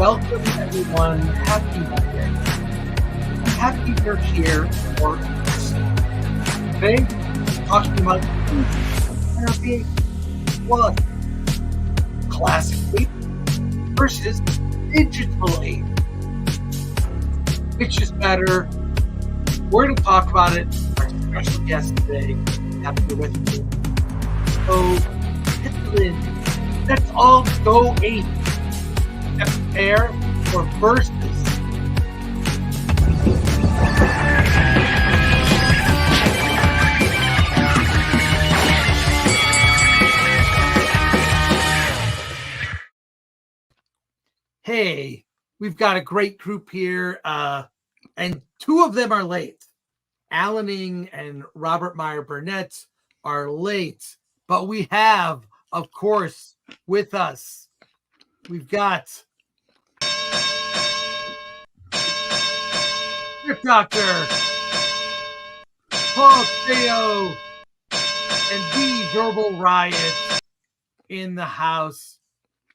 Welcome, everyone. Happy Monday. Happy you're here for us. Today, we're talking about therapy plus classic ape versus digital ape. Which is better? We're going to talk about it. Our special guest today, happy you're with me. So, let's all go ape. Pair or versus. Hey, we've got a great group here, and two of them are late. Alaning and Robert Meyer Burnett are late, but we have, of course, with us, we've got Doctor Paul Theo and the Verbal Riot in the house.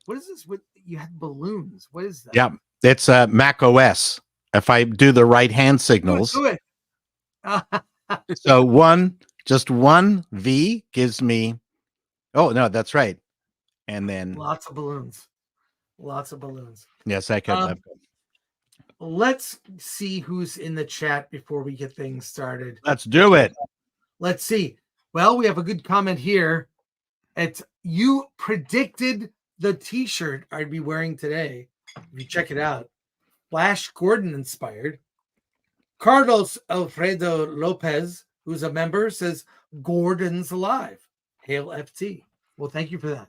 What is this? What you had balloons? What is that? Yeah, it's Mac OS. If I do the right hand signals, Do it. so just one V gives me. Oh no, that's right. And then lots of balloons. Lots of balloons. Yes, I could. Let's see who's in the chat before we get things started. Let's do it. Let's see. Well, we have a good comment here. It's you predicted the t-shirt I'd be wearing today. If you check it out. Flash Gordon inspired. Carlos Alfredo Lopez, who's a member, says Gordon's alive. Hail FT. Well, thank you for that.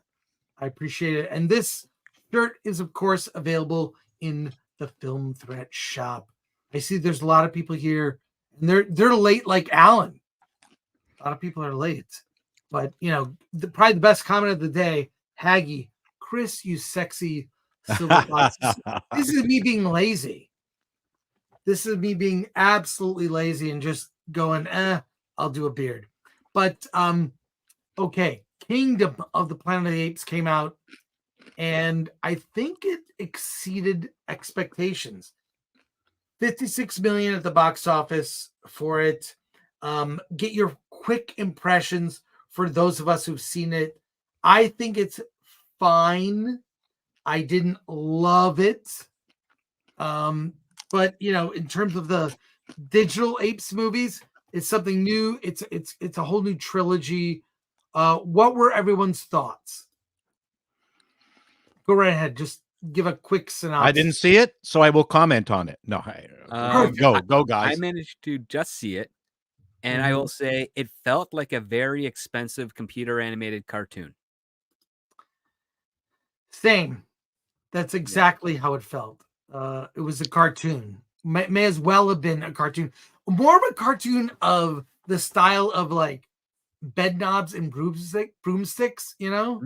I appreciate it. And this shirt is, of course, available in the Film Threat shop. I see there's a lot of people here, and they're late like Alan. A lot of people are late. But, you know, probably the best comment of the day, Haggy, Chris, you sexy silver boxes. This is me being lazy. This is me being absolutely lazy and just going, I'll do a beard. But, okay, Kingdom of the Planet of the Apes came out, and I think it exceeded expectations. 56 million at the box office for it. Get your quick impressions for those of us who've seen it. I think it's fine. I didn't love it. But you know, in terms of the digital Apes movies, it's something new. It's a whole new trilogy. What were everyone's thoughts? Go right ahead. Just give a quick synopsis. I didn't see it, so I will comment on it. No, go, guys. I managed to just see it, and I will say it felt like a very expensive computer animated cartoon. Same. That's exactly how it felt. It was a cartoon. May as well have been a cartoon. More of a cartoon of the style of like bed knobs and broomsticks, you know?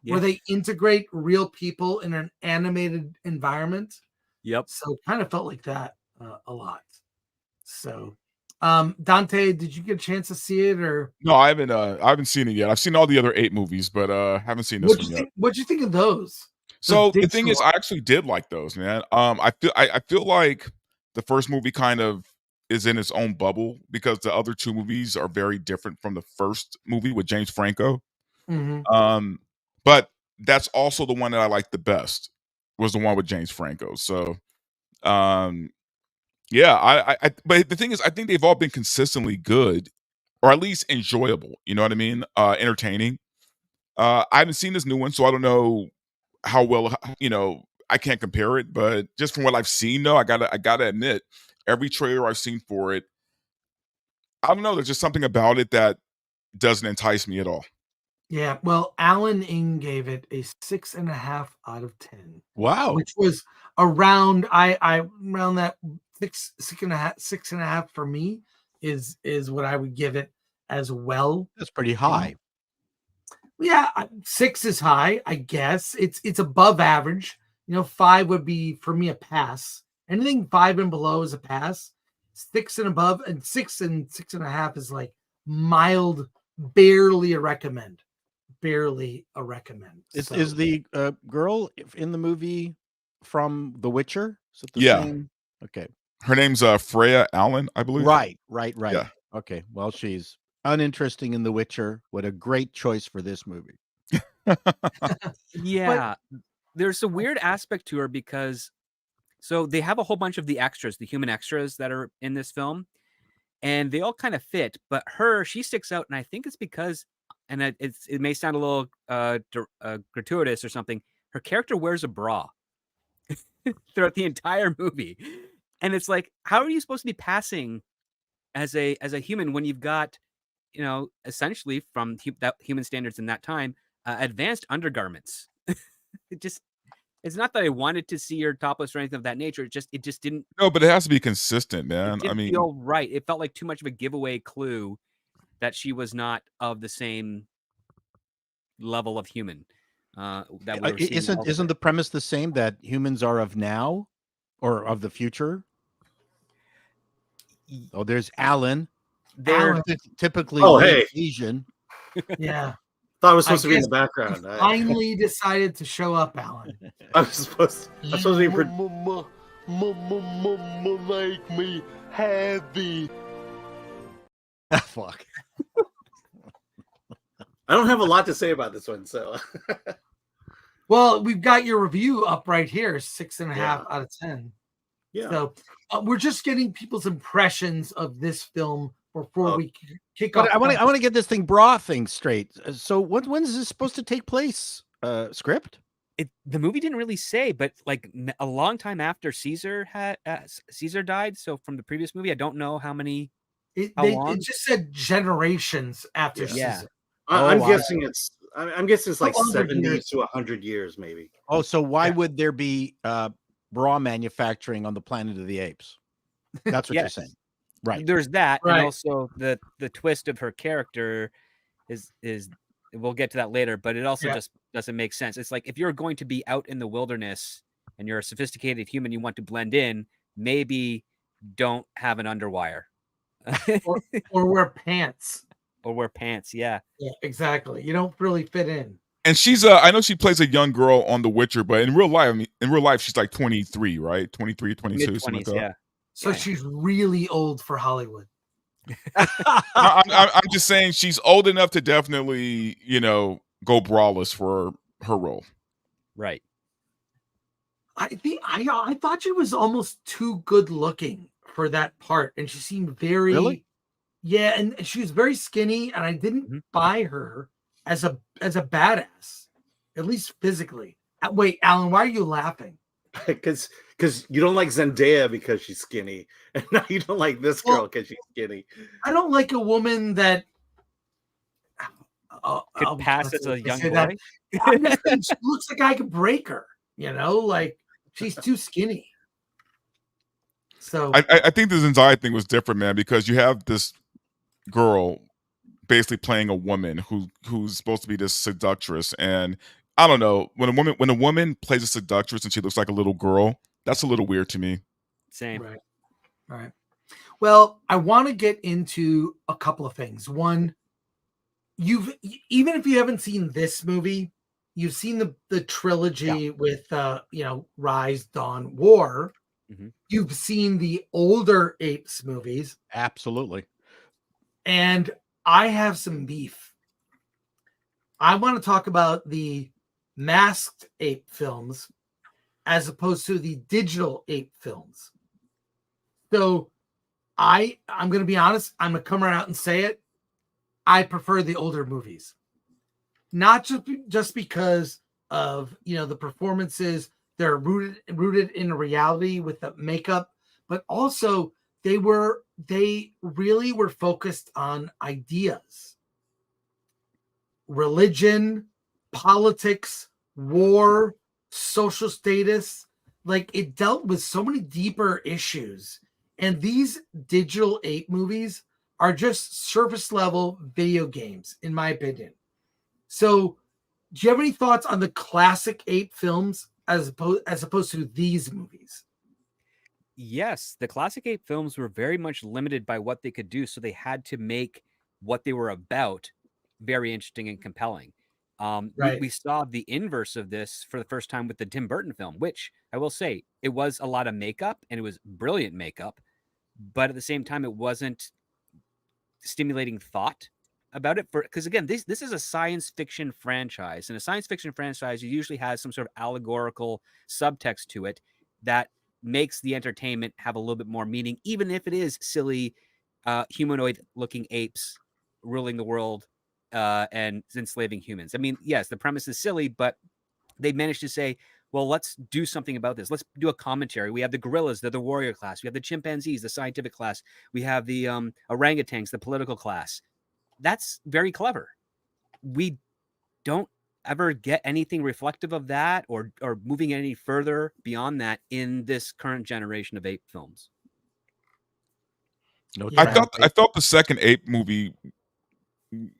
Yeah. Where they integrate real people in an animated environment. Yep. So kind of felt like that a lot. So, Dante, did you get a chance to see it or? No, I haven't seen it yet. I've seen all the other 8 movies, but haven't seen this one yet. What'd you think of those? So the thing is, I actually did like those, man. I feel like the first movie kind of is in its own bubble because the other 2 movies are very different from the first movie with James Franco. But that's also the one that I liked the best, was the one with James Franco. So, yeah, but the thing is, I think they've all been consistently good, or at least enjoyable. You know what I mean? Entertaining. I haven't seen this new one, so I don't know how well, you know, I can't compare it. But just from what I've seen, though, I gotta admit, every trailer I've seen for it, I don't know. There's just something about it that doesn't entice me at all. Yeah, well, Alan Ing gave it a 6.5 out of 10. Wow, which was around around that 6.5 for me is what I would give it as well. That's pretty high. Yeah, 6 is high, I guess. It's above average. You know, 5 would be for me a pass. Anything 5 and below is a pass. 6 and above, and 6 and 6.5 is like mild, barely a recommend. Barely a recommend. Is the girl in the movie from The Witcher? Is it the Yeah. same? Okay. Her name's Freya Allen, I believe. Right. Yeah. Okay. Well, she's uninteresting in The Witcher. What a great choice for this movie. Yeah. There's a weird aspect to her because so they have a whole bunch of the extras, the human extras that are in this film, and they all kind of fit, but she sticks out, and I think it's because, and it may sound a little gratuitous or something, her character wears a bra throughout the entire movie. And it's like, how are you supposed to be passing as a human when you've got, essentially from that human standards in that time, advanced undergarments? It's not that I wanted to see her topless or anything of that nature. It just didn't. No, but it has to be consistent, It man. I didn't mean, feel right. It felt like too much of a giveaway clue that she was not of the same level of human that we were seeing. Isn't the premise the same, that humans are of now or of the future? Oh, there's Alan. They're Typically hey. Asian. Yeah. Thought it was supposed to be in the background. Finally decided to show up, Alan. I'm supposed to be Make me happy. Fuck. I don't have a lot to say about this one, so. Well, we've got your review up right here, 6.5 out of 10. Yeah. So we're just getting people's impressions of this film before we kick off. I want to get this bra thing straight. So when is this supposed to take place? Script? The movie didn't really say, but like a long time after Caesar died. So from the previous movie, I don't know how many. It just said generations after Caesar. I'm guessing it's like 70 years. to 100 years, maybe. Oh, so why would there be bra manufacturing on the Planet of the Apes? That's what you're saying, right? There's that, Right. and also the twist of her character is we'll get to that later, but it also just doesn't make sense. It's like if you're going to be out in the wilderness and you're a sophisticated human, you want to blend in, maybe don't have an underwire. or wear pants. Or wear pants, yeah. Yeah, exactly. You don't really fit in. and she's I know she plays a young girl on The Witcher, but in real life, she's like 23, right? 23, 22, something like that. Yeah. So she's really old for Hollywood. I'm just saying she's old enough to definitely, go braless for her role. Right. I thought she was almost too good looking for that part, and she seemed very and she was very skinny, and I didn't buy her as a badass, at least physically. Wait, Alan, why are you laughing? Because you don't like Zendaya because she's skinny, and now you don't like this girl because she's skinny. I don't like a woman that could pass as a young boy. She looks like I could break her. Like she's too skinny. So I think the Zendaya thing was different, man, because you have this girl basically playing a woman who's supposed to be this seductress, and I don't know, when a woman plays a seductress and she looks like a little girl, that's a little weird to me. Same. Right. Well, I want to get into a couple of things. One, even if you haven't seen this movie, you've seen the trilogy with Rise, Dawn, War. Mm-hmm. You've seen the older Apes movies. Absolutely. And I have some beef. I want to talk about the masked ape films as opposed to the digital ape films. So I'm going to be honest. I'm going to come right out and say it. I prefer the older movies, not just because of the performances. They're rooted in reality with the makeup, but also they really were focused on ideas, religion, politics, war, social status. Like, it dealt with so many deeper issues. And these digital ape movies are just surface level video games, in my opinion. So do you have any thoughts on the classic ape films as opposed to these movies? Yes, the classic ape films were very much limited by what they could do, so they had to make what they were about very interesting and compelling. Right. We saw the inverse of this for the first time with the Tim Burton film, which I will say it was a lot of makeup and it was brilliant makeup, but at the same time, it wasn't stimulating thought about it. Because again, this is a science fiction franchise, and a science fiction franchise usually has some sort of allegorical subtext to it that makes the entertainment have a little bit more meaning, even if it is silly humanoid-looking apes ruling the world and enslaving humans. I mean, yes, the premise is silly, but they managed to say, well, let's do something about this. Let's do a commentary. We have the gorillas, they're the warrior class. We have the chimpanzees, the scientific class. We have the orangutans, the political class. That's very clever. We don't ever get anything reflective of that or moving any further beyond that in this current generation of ape films. No, Yeah. I thought the second Ape movie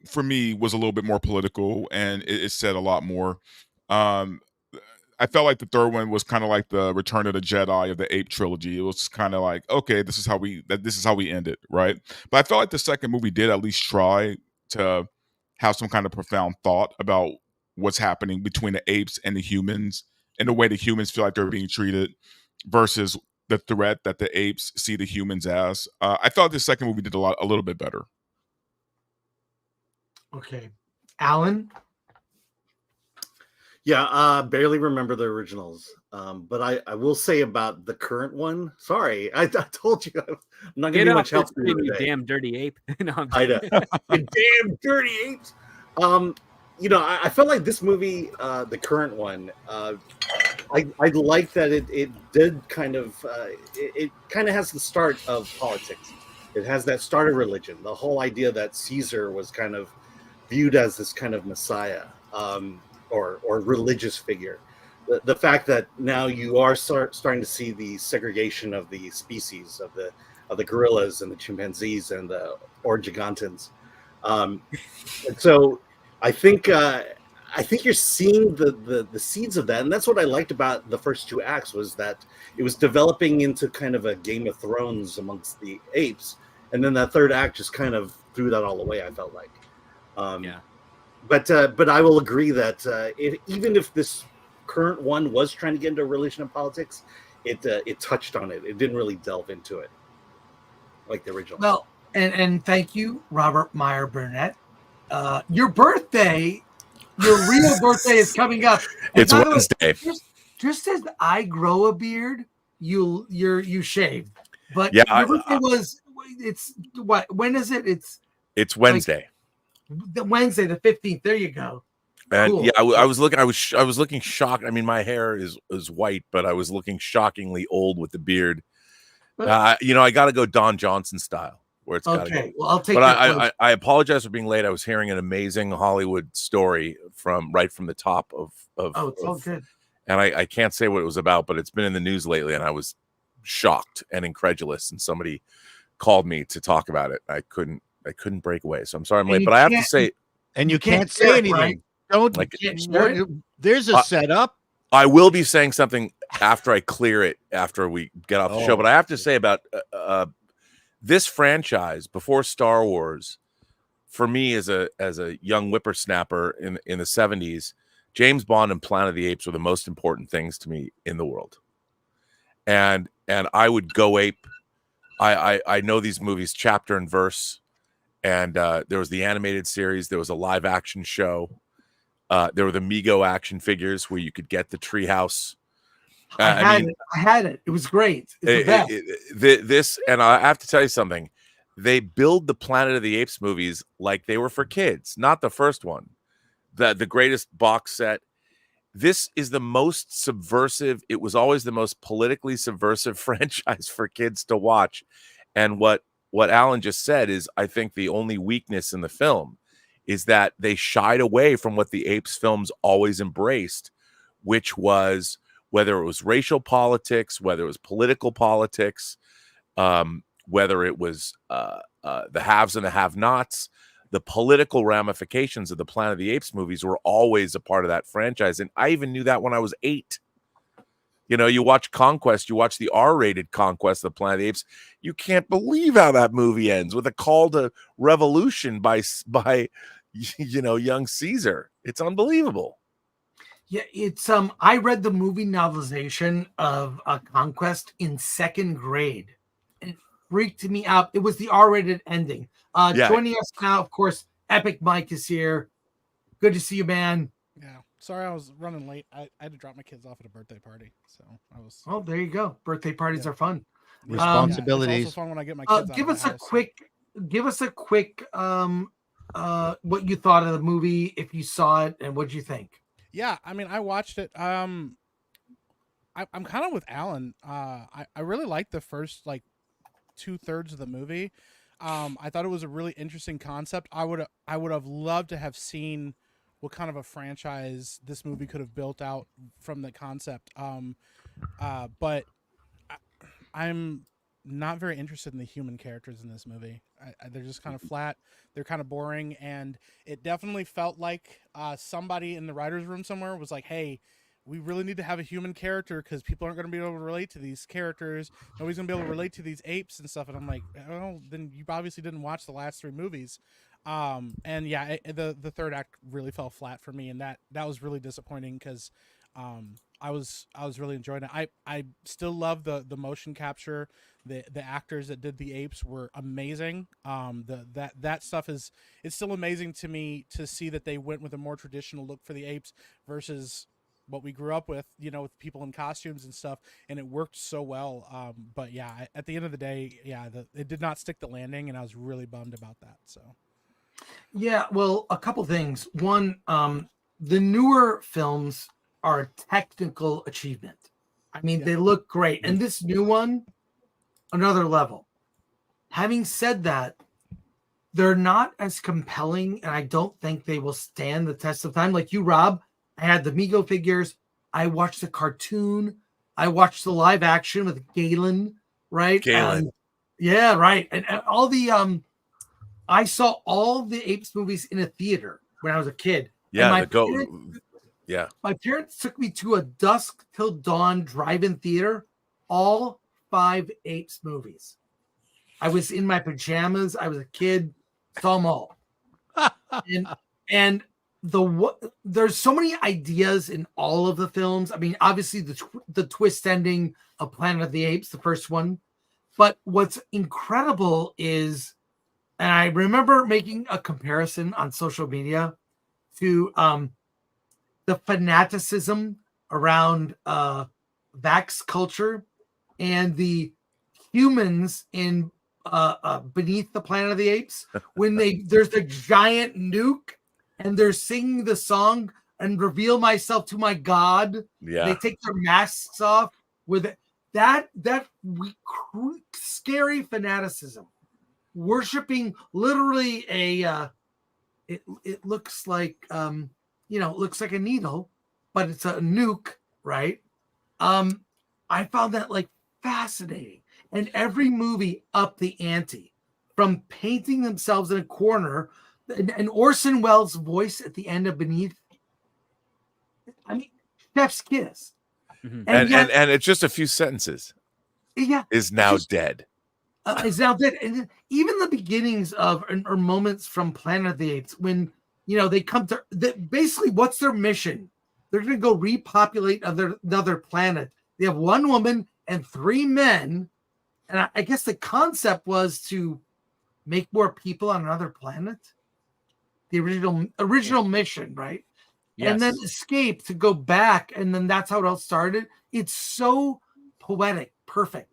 for me was a little bit more political, and it said a lot more. Um, I felt like the third one was kind of like the Return of the Jedi of the Ape trilogy. It was kind of like, okay, this is how we end it, right? But I felt like the second movie did at least try to have some kind of profound thought about what's happening between the apes and the humans, and the way the humans feel like they're being treated versus the threat that the apes see the humans as. I thought the second movie did a little bit better. Okay. Alan? Yeah, barely remember the originals. But I will say about the current one. Sorry, I told you I'm not Get gonna be off much help this for you screen, you today. damn dirty ape. No, I'm I know. You damn dirty apes. I felt like this movie, the current one, I like that it did kind of it kind of has the start of politics. It has that start of religion. The whole idea that Caesar was kind of viewed as this kind of messiah, or religious figure. The fact that now you are starting to see the segregation of the species of the gorillas and the chimpanzees and the orangutans. And so I think you're seeing the seeds of that, and that's what I liked about the first two acts, was that it was developing into kind of a Game of Thrones amongst the apes, and then that third act just kind of threw that all away. I felt like, yeah. but I will agree that even if this current one was trying to get into religion and politics, it touched on it. It didn't really delve into it like the original. Well, and thank you, Robert Meyer Burnett. Your birthday, your real birthday is coming up. And It's by the way, Wednesday. just as I grow a beard, you shave. But Yeah, your birthday it's what? When is it? It's Wednesday. The Wednesday, the 15th. There you go. And Cool. yeah, I was looking shocked. I mean, my hair is white, but I was looking shockingly old with the beard. I got to go Don Johnson style, where it's got to go. Okay. Well, I'll take. But I apologize for being late. I was hearing an amazing Hollywood story from the top of Oh, it's all good. and I can't say what it was about, but it's been in the news lately, and I was shocked and incredulous. And somebody called me to talk about it. I couldn't break away, so I'm sorry I'm And late. you But I have to can't- say, and you can't can't say share it, anything. right? Don't. Like- Can't share it? There's a setup. I will be saying something after I clear it, after we get off the show. Oh. But I have to say about this franchise before Star Wars, for me as a young whippersnapper in the 70s, James Bond and Planet of the Apes were the most important things to me in the world. And I would go ape. I know these movies chapter and verse. And there was the animated series. There was a live action show. There were the Mego action figures where you could get the treehouse. I had it. It was great. It's the best. This, and I have to tell you something. They build the Planet of the Apes movies like they were for kids, not the first one. The greatest box set. This is the most subversive. It was always the most politically subversive franchise for kids to watch. And what Alan just said is, I think the only weakness in the film is that they shied away from what the Apes films always embraced, which was, whether it was racial politics, whether it was political politics, whether it was the haves and the have-nots, the political ramifications of the Planet of the Apes movies were always a part of that franchise. And I even knew that when I was 8. You know, you watch Conquest, you watch the R-rated Conquest of the Planet of the Apes. You can't believe how that movie ends with a call to revolution by young Caesar. It's unbelievable. Yeah, it's I read the movie novelization of Conquest in second grade. It freaked me out. It was the R-rated ending. Yeah. Joining us now, of course, Epic Mike is here. Good to see you, man. Yeah. Sorry I was running late. I had to drop my kids off at a birthday party. So I was Oh, there you go. Birthday parties Yeah. are fun. Yeah, Responsibilities. it's also fun when I get my kids out Give of us the a house. quick what you thought of the movie, if you saw it, and what'd you think? Yeah, I mean, I watched it. I'm kind of with Alan. I really liked the first like 2/3 of the movie. I thought it was a really interesting concept. I would have loved to have seen what kind of a franchise this movie could have built out from the concept. But I'm not very interested in the human characters in this movie. They're just kind of flat. They're kind of boring, and it definitely felt like somebody in the writers' room somewhere was like, "Hey, we really need to have a human character because people aren't going to be able to relate to these characters. Nobody's going to be able to relate to these apes and stuff." And I'm like, "Oh, then you obviously didn't watch the last 3 movies." And yeah, the third act really fell flat for me, and that was really disappointing because I was really enjoying it. I still love the motion capture. The actors that did the apes were amazing. That stuff it's still amazing to me to see that they went with a more traditional look for the apes versus what we grew up with, with people in costumes and stuff, and it worked so well. But yeah, at the end of the day, yeah, it did not stick the landing, and I was really bummed about that. So Yeah, well, a couple things. One, the newer films are a technical achievement. I mean, they look great. And this new one, another level. Having said that, they're not as compelling, and I don't think they will stand the test of time. Like you, Rob, I had the Mego figures. I watched the cartoon. I watched the live action with Galen, right? Galen. Yeah, right. And all the I saw all the Apes movies in a theater when I was a kid. Yeah, And my parents took me to a dusk till dawn drive-in theater, all 5 Apes movies. I was in my pajamas. I was a kid, saw them all. and there's so many ideas in all of the films. I mean, obviously the twist ending of Planet of the Apes, the first one. But what's incredible is, and I remember making a comparison on social media to the fanaticism around vax culture and the humans in Beneath the Planet of the Apes when there's a giant nuke and they're singing the song and reveal myself to my God. Yeah. They take their masks off with that scary fanaticism, worshiping literally a it looks like it looks like a needle, but it's a nuke, right? I found that like fascinating. And every movie upped the ante, from painting themselves in a corner, and Orson Welles' voice at the end of Beneath. I mean, chef's kiss. Mm-hmm. And it's just a few sentences. Yeah, is now dead. Is now dead. And even the beginnings of or moments from Planet of the Apes when they come to basically what's their mission? They're going to go repopulate another planet. They have 1 woman and 3 men. And I guess the concept was to make more people on another planet. The original mission, right? Yes. And then escape to go back. And then that's how it all started. It's so poetic. Perfect.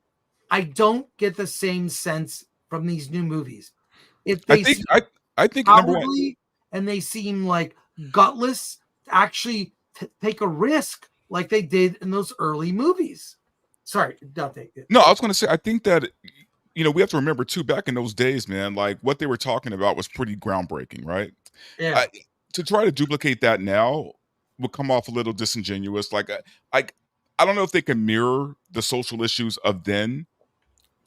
I don't get the same sense from these new movies. I think number one, and they seem like gutless to actually take a risk like they did in those early movies. Sorry, don't take it. No, I was going to say, I think that, we have to remember too, back in those days, man, like what they were talking about was pretty groundbreaking, right? Yeah. To try to duplicate that now would come off a little disingenuous. Like, I don't know if they can mirror the social issues of then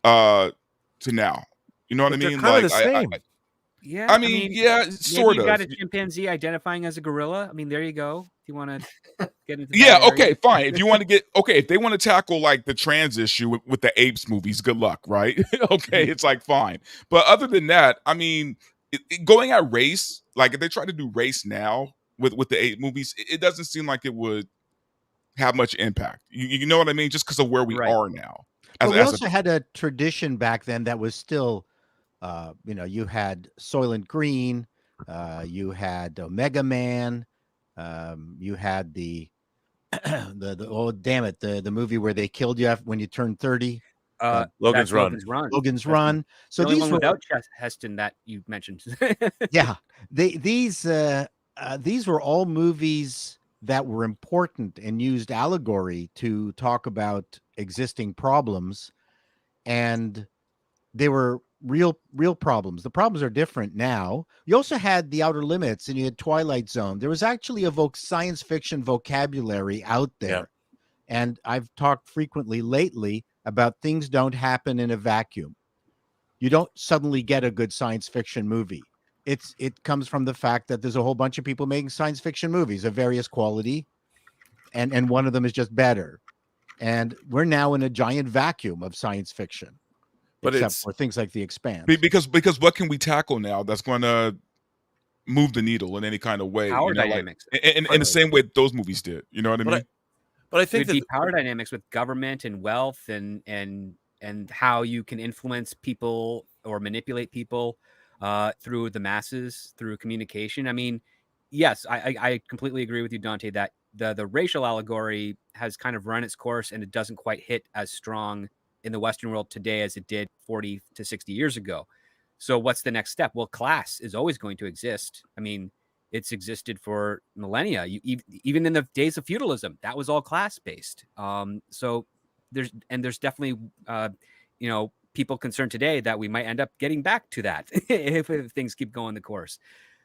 to now. You know what I mean? Kind of the same. Yeah, I mean, sort of. You got a chimpanzee identifying as a gorilla. I mean, there you go. If you want to get into okay, fine. If you want to if they want to tackle like the trans issue with the Apes movies, good luck, right? Okay, it's like fine. But other than that, I mean, going at race, like if they try to do race now with the 8 movies, it doesn't seem like it would have much impact. You know what I mean? Just because of where we Right. are now. But we also had a tradition back then that was still, you had Soylent Green, you had Omega Man, you had the oh damn it, the movie where they killed you when you turned 30. Logan's That's Run. Logan's Run. Logan's That's Run. So the only these one were without Heston that you mentioned. yeah, these were all movies that were important and used allegory to talk about existing problems, and they were real problems. The problems are different now. You also had The Outer Limits and you had Twilight Zone. There was actually a science fiction vocabulary out there. And I've talked frequently lately about things don't happen in a vacuum. You don't suddenly get a good science fiction movie. It comes from the fact that there's a whole bunch of people making science fiction movies of various quality, and one of them is just better. And we're now in a giant vacuum of science fiction, But except it's for things like The Expanse. because what can we tackle now that's going to move the needle in any kind of way? Power you know, dynamics. like in the same way those movies did. You know what I But mean? but I It think would that be power dynamics with government and wealth and how you can influence people or manipulate people through the masses, through communication. I mean, yes, I completely agree with you, Dante, that the racial allegory has kind of run its course and it doesn't quite hit as strong in the Western world today as it did 40 to 60 years ago. So what's the next step? Well, class is always going to exist. I mean, it's existed for millennia. Even in the days of feudalism, that was all class based. So there's definitely people concerned today that we might end up getting back to that if things keep going the course.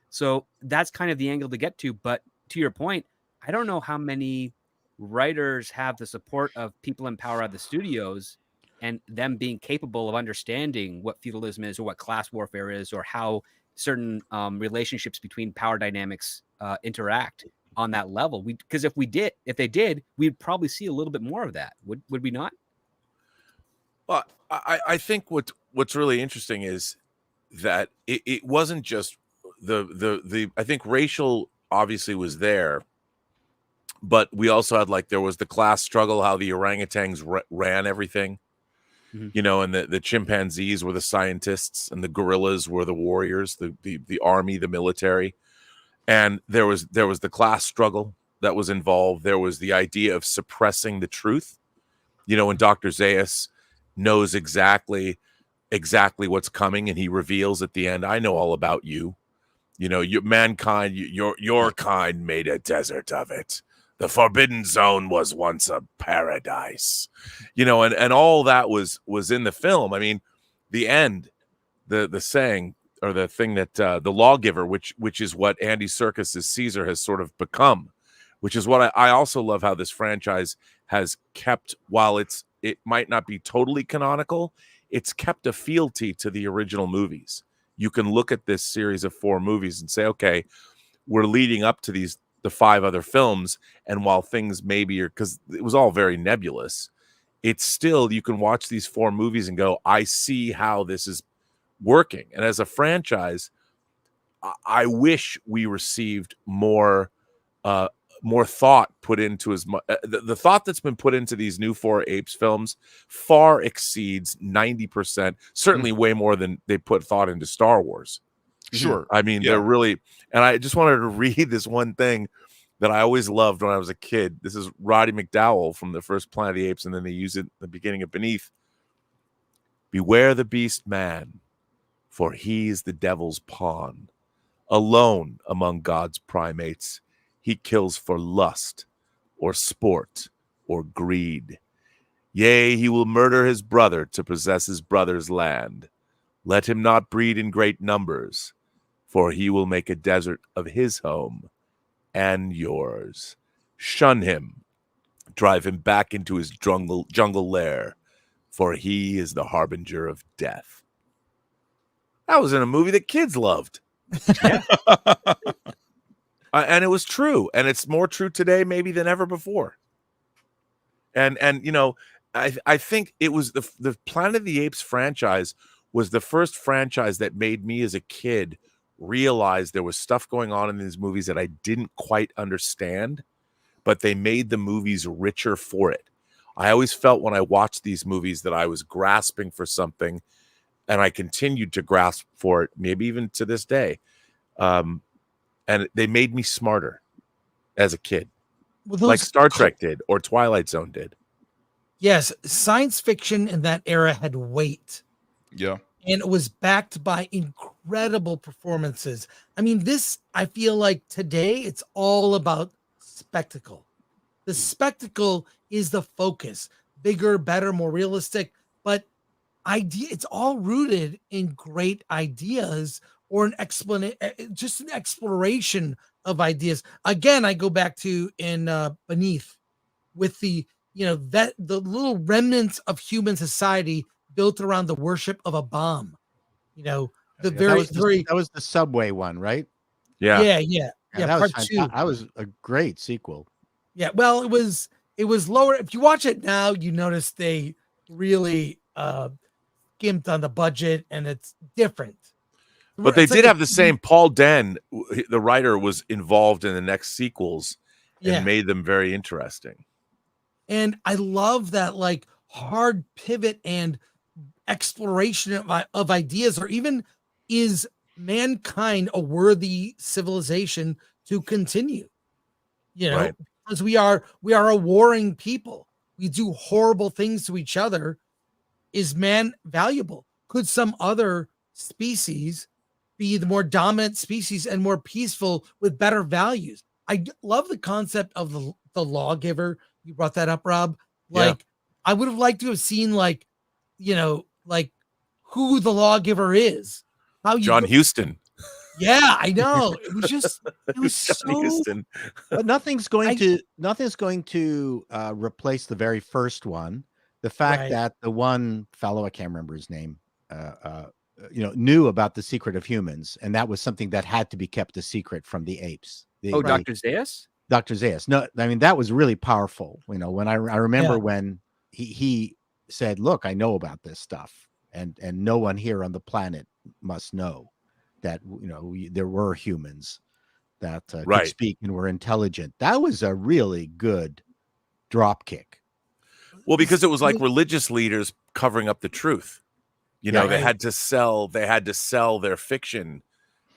So that's kind of the angle to get to. But to your point, I don't know how many writers have the support of people in power at the studios and them being capable of understanding what feudalism is or what class warfare is or how certain relationships between power dynamics interact on that level. Because if they did, we'd probably see a little bit more of that. Would we not? Well, I think what's really interesting is that it wasn't just the I think racial obviously was there, but we also had there was the class struggle, how the orangutans ran everything, and the chimpanzees were the scientists and the gorillas were the warriors, the army, the military, and there was the class struggle that was involved. There was the idea of suppressing the truth, when Dr. Zaius knows exactly what's coming, and he reveals at the end, I know all about you. Mankind, your kind made a desert of it. The Forbidden Zone was once a paradise. And all that was in the film. I mean, the end, the saying or the thing that the lawgiver, which is what Andy Serkis's Caesar has sort of become, which is what I also love how this franchise has kept, while it might not be totally canonical, it's kept a fealty to the original movies. You can look at this series of 4 movies and say, okay, we're leading up to the 5 other films, and while things maybe are, because it was all very nebulous, it's still, you can watch these 4 movies and go, I see how this is working. And as a franchise, I wish we received more thought put into the thought that's been put into these new 4 Apes films far exceeds 90%, certainly way more than they put thought into Star Wars. Sure. I mean, they're really, and I just wanted to read this one thing that I always loved when I was a kid. This is Roddy McDowell from the first Planet of the Apes, and then they use it at the beginning of Beneath. Beware the beast man, for he's the devil's pawn. Alone among God's primates, he kills for lust or sport or greed. Yea, he will murder his brother to possess his brother's land. Let him not breed in great numbers, for he will make a desert of his home and yours. Shun him, drive him back into his jungle lair, for he is the harbinger of death. That was in a movie that kids loved. And it was true, and it's more true today maybe than ever before. And I think it was the Planet of the Apes franchise was the first franchise that made me as a kid realized there was stuff going on in these movies that I didn't quite understand, but they made the movies richer for it. I always felt when I watched these movies that I was grasping for something, and I continued to grasp for it, maybe even to this day. And they made me smarter as a kid, Well, like Star Trek did or Twilight Zone did. Yes, science fiction in that era had weight. Yeah. And it was backed by incredible performances. I mean, this, I feel like today it's all about spectacle. The spectacle is the focus. Bigger, better, more realistic, but it's all rooted in great ideas or an explanation, just an exploration of ideas. Again, I go back to in Beneath with the, that the little remnants of human society built around the worship of a bomb. The that was the subway one, right? yeah. That was Part two. that was a great sequel. Yeah, well, it was lower. If you watch it now, you notice they really skimped on the budget, and it's different. But they It's did like have the same. Paul Den, the writer, was involved in the next sequels and made them very interesting. And I love that, like, hard pivot and exploration of ideas, or even, is mankind a worthy civilization to continue? Right. Because we are a warring people. We do horrible things to each other. Is man valuable? Could some other species be the more dominant species and more peaceful with better values? I love the concept of the lawgiver. You brought that up, Rob. Like, I would have liked to have seen, like, who the lawgiver is. How John Huston. Yeah, I know. It was just, it was Johnny Huston. But nothing's going to replace the very first one. The fact that the one fellow, I can't remember his name, knew about the secret of humans, and that was something that had to be kept a secret from the apes. Dr. Zaius? Dr. Zaius. No, I mean, that was really powerful. When I remember when he said, "Look, I know about this stuff, and no one here on the planet must know that there were humans that could speak and were intelligent." That was a really good drop kick. Well, because it was like religious leaders covering up the truth. They had to sell their fiction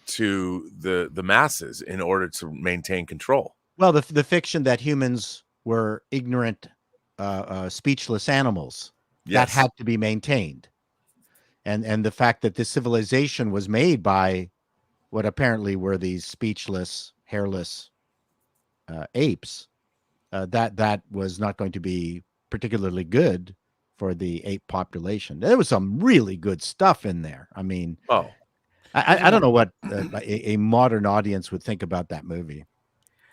to the masses in order to maintain control. Well, the fiction that humans were ignorant, speechless animals that had to be maintained, and the fact that this civilization was made by what apparently were these speechless, hairless apes, that was not going to be particularly good for the ape population. There was some really good stuff in there. I mean, I don't know what a modern audience would think about that movie.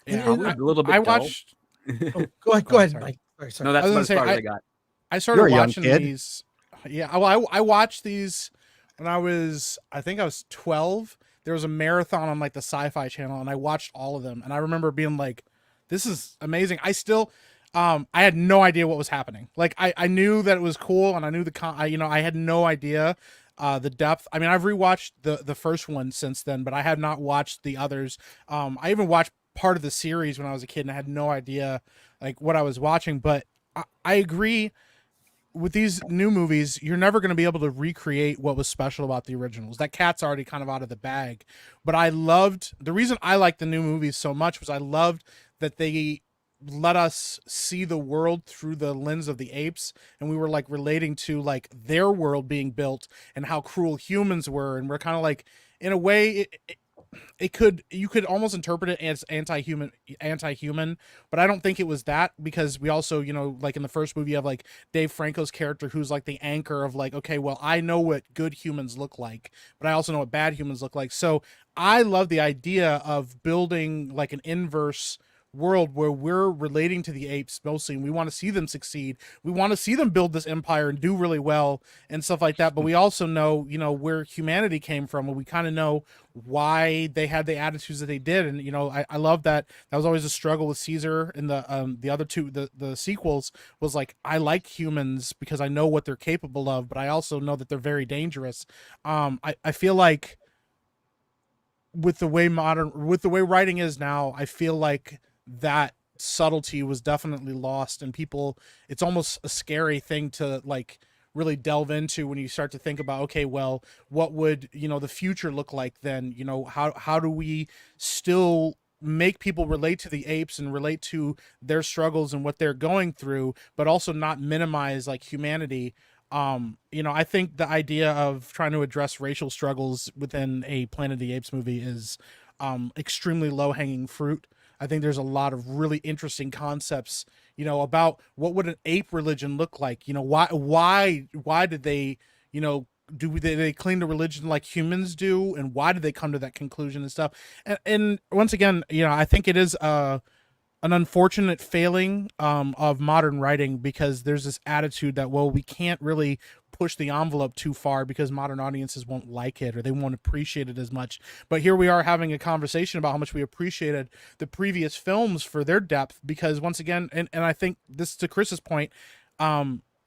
Yeah, a little bit. I watched. Go ahead, Mike. No, that's about as far as I got. I started watching these. Yeah, well, I watched these when I was 12. There was a marathon on like the Sci-Fi Channel, and I watched all of them. And I remember being like, "This is amazing." I still, I had no idea what was happening. Like I knew that it was cool, and I knew I had no idea the depth. I mean, I've rewatched the first one since then, but I have not watched the others. I even watched part of the series when I was a kid, and I had no idea like what I was watching. But I agree with these new movies, you're never going to be able to recreate what was special about the originals. That cat's already kind of out of the bag. But the reason I like the new movies so much was I loved that they let us see the world through the lens of the apes, and we were like relating to like their world being built and how cruel humans were, and we're kind of like, in a way, you could almost interpret it as anti-human, but I don't think it was that, because we also, like in the first movie, you have like Dave Franco's character who's like the anchor of like, okay, well, I know what good humans look like, but I also know what bad humans look like. So I love the idea of building like an inverse world where we're relating to the apes mostly, and we want to see them succeed. We want to see them build this empire and do really well and stuff like that. But we also know, where humanity came from, and we kind of know why they had the attitudes that they did. And I love that was always a struggle with Caesar in the other two, the sequels, was like, I like humans because I know what they're capable of, but I also know that they're very dangerous. I feel like with the way writing is now, I feel like that subtlety was definitely lost, and people, it's almost a scary thing to like really delve into when you start to think about, okay, well, what would, the future look like then? How do we still make people relate to the apes and relate to their struggles and what they're going through, but also not minimize like humanity. I think the idea of trying to address racial struggles within a Planet of the Apes movie is extremely low-hanging fruit. I think there's a lot of really interesting concepts, about what would an ape religion look like. Why did they, do they claim the religion like humans do, and why did they come to that conclusion and stuff? And once again, I think it is an unfortunate failing of modern writing, because there's this attitude that, well, we can't really push the envelope too far because modern audiences won't like it or they won't appreciate it as much. But here we are having a conversation about how much we appreciated the previous films for their depth, because once again, and I think this, to Chris's point,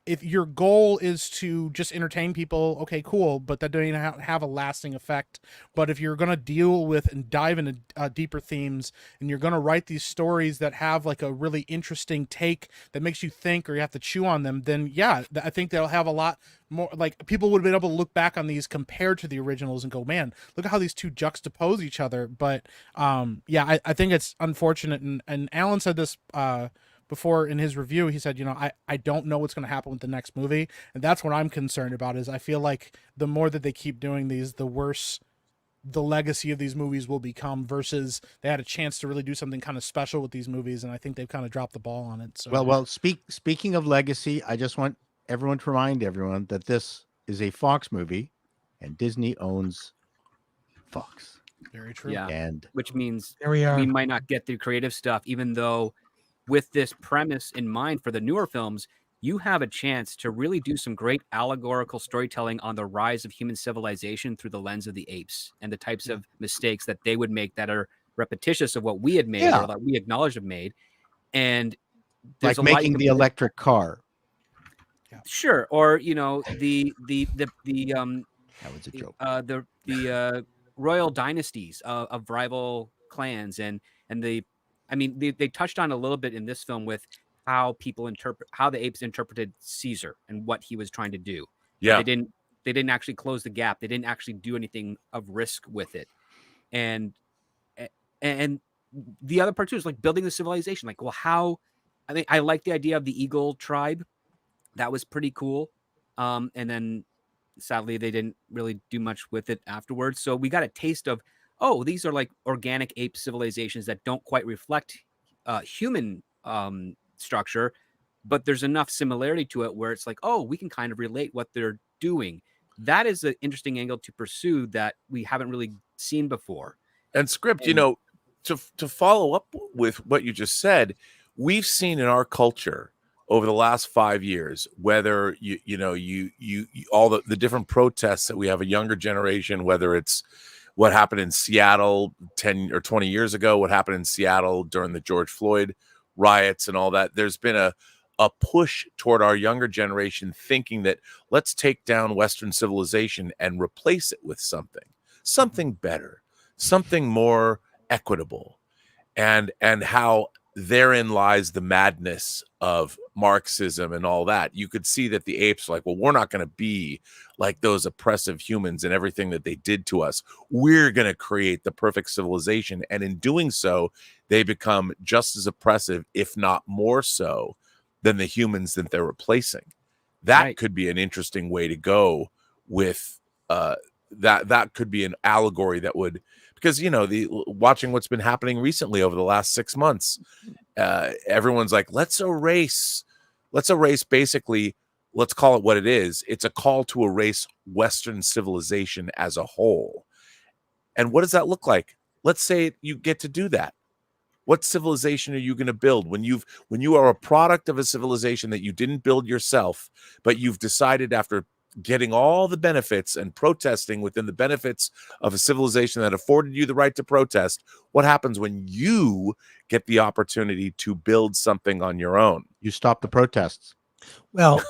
if your goal is to just entertain people, okay, cool, but that doesn't have a lasting effect. But if you're going to deal with and dive into deeper themes, and you're going to write these stories that have like a really interesting take that makes you think, or you have to chew on them, then yeah, I think they'll have a lot more, like people would have been able to look back on these compared to the originals and go, man, look at how these two juxtapose each other. But yeah, I think it's unfortunate. And Alan said this before in his review. He said, I don't know what's going to happen with the next movie. And that's what I'm concerned about, is I feel like the more that they keep doing these, the worse the legacy of these movies will become, versus they had a chance to really do something kind of special with these movies. And I think they've kind of dropped the ball on it. So, well, speaking of legacy, I just want everyone to remind everyone that this is a Fox movie and Disney owns Fox. Very true. Yeah. And Which means There we are. we might not get the creative stuff, even though with this premise in mind for the newer films, you have a chance to really do some great allegorical storytelling on the rise of human civilization through the lens of the apes and the types of mistakes that they would make that are repetitious of what we had made, or that we acknowledge have made. And like making the electric car. Sure. Or, the That was a joke. the royal dynasties of rival clans, and they touched on a little bit in this film with how the apes interpreted Caesar and what he was trying to do. Yeah. They didn't actually close the gap. They didn't actually do anything of risk with it. And the other part too is like building the civilization. Like, well, I like the idea of the eagle tribe. That was pretty cool. And then sadly they didn't really do much with it afterwards. So we got a taste of, these are like organic ape civilizations that don't quite reflect human structure, but there's enough similarity to it where it's like, we can kind of relate what they're doing. That is an interesting angle to pursue that we haven't really seen before. And Script, to follow up with what you just said, we've seen in our culture over the last 5 years, whether you all the different protests that we have, a younger generation, whether it's what happened in Seattle 10 or 20 years ago, what happened in Seattle during the George Floyd riots and all that, there's been a push toward our younger generation thinking that let's take down Western civilization and replace it with something better, something more equitable, and how therein lies the madness of Marxism and all that. You could see that the apes are like, well, we're not going to be like those oppressive humans and everything that they did to us. We're going to create the perfect civilization. And in doing so, they become just as oppressive, if not more so, than the humans that they're replacing. That could be an interesting way to go with that could be an allegory that would, because watching what's been happening recently over the last 6 months, everyone's like, let's erase basically, let's call it what it is. It's a call to erase Western civilization as a whole. And what does that look like? Let's say you get to do that. What civilization are you going to build when you are a product of a civilization that you didn't build yourself, but you've decided after getting all the benefits and protesting within the benefits of a civilization that afforded you the right to protest? What happens when you get the opportunity to build something on your own? You stop the protests. Well,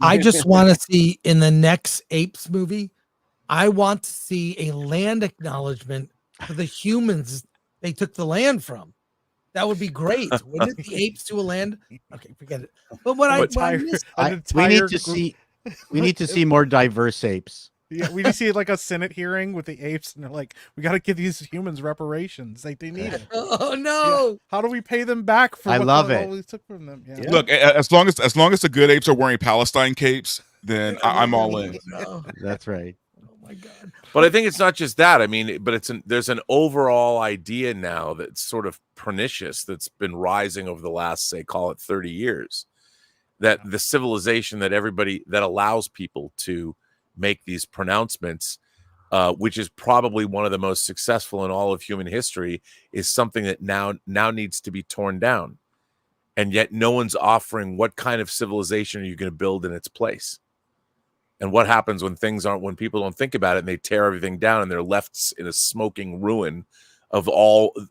I just want to see in the next Apes movie, I want to see a land acknowledgement for the humans they took the land from. That would be great. Wouldn't it? The apes to a land? Okay, forget it. But what I missed, we need to see. We need to see more diverse apes. Yeah, we just see like a Senate hearing with the apes, and they're like, "We got to give these humans reparations. Like they need it." oh no! Yeah. How do we pay them back for I what love all it. we took from them? Yeah. Look, as long as the good apes are wearing Palestine capes, then I'm all in. No. That's right. Oh my god! But I think it's not just that. I mean, but there's an overall idea now that's sort of pernicious that's been rising over the last, say, call it 30 years, that the civilization that allows people to make these pronouncements, which is probably one of the most successful in all of human history, is something that now needs to be torn down. And yet no one's offering what kind of civilization are you going to build in its place. And what happens when people don't think about it and they tear everything down and they're left in a smoking ruin of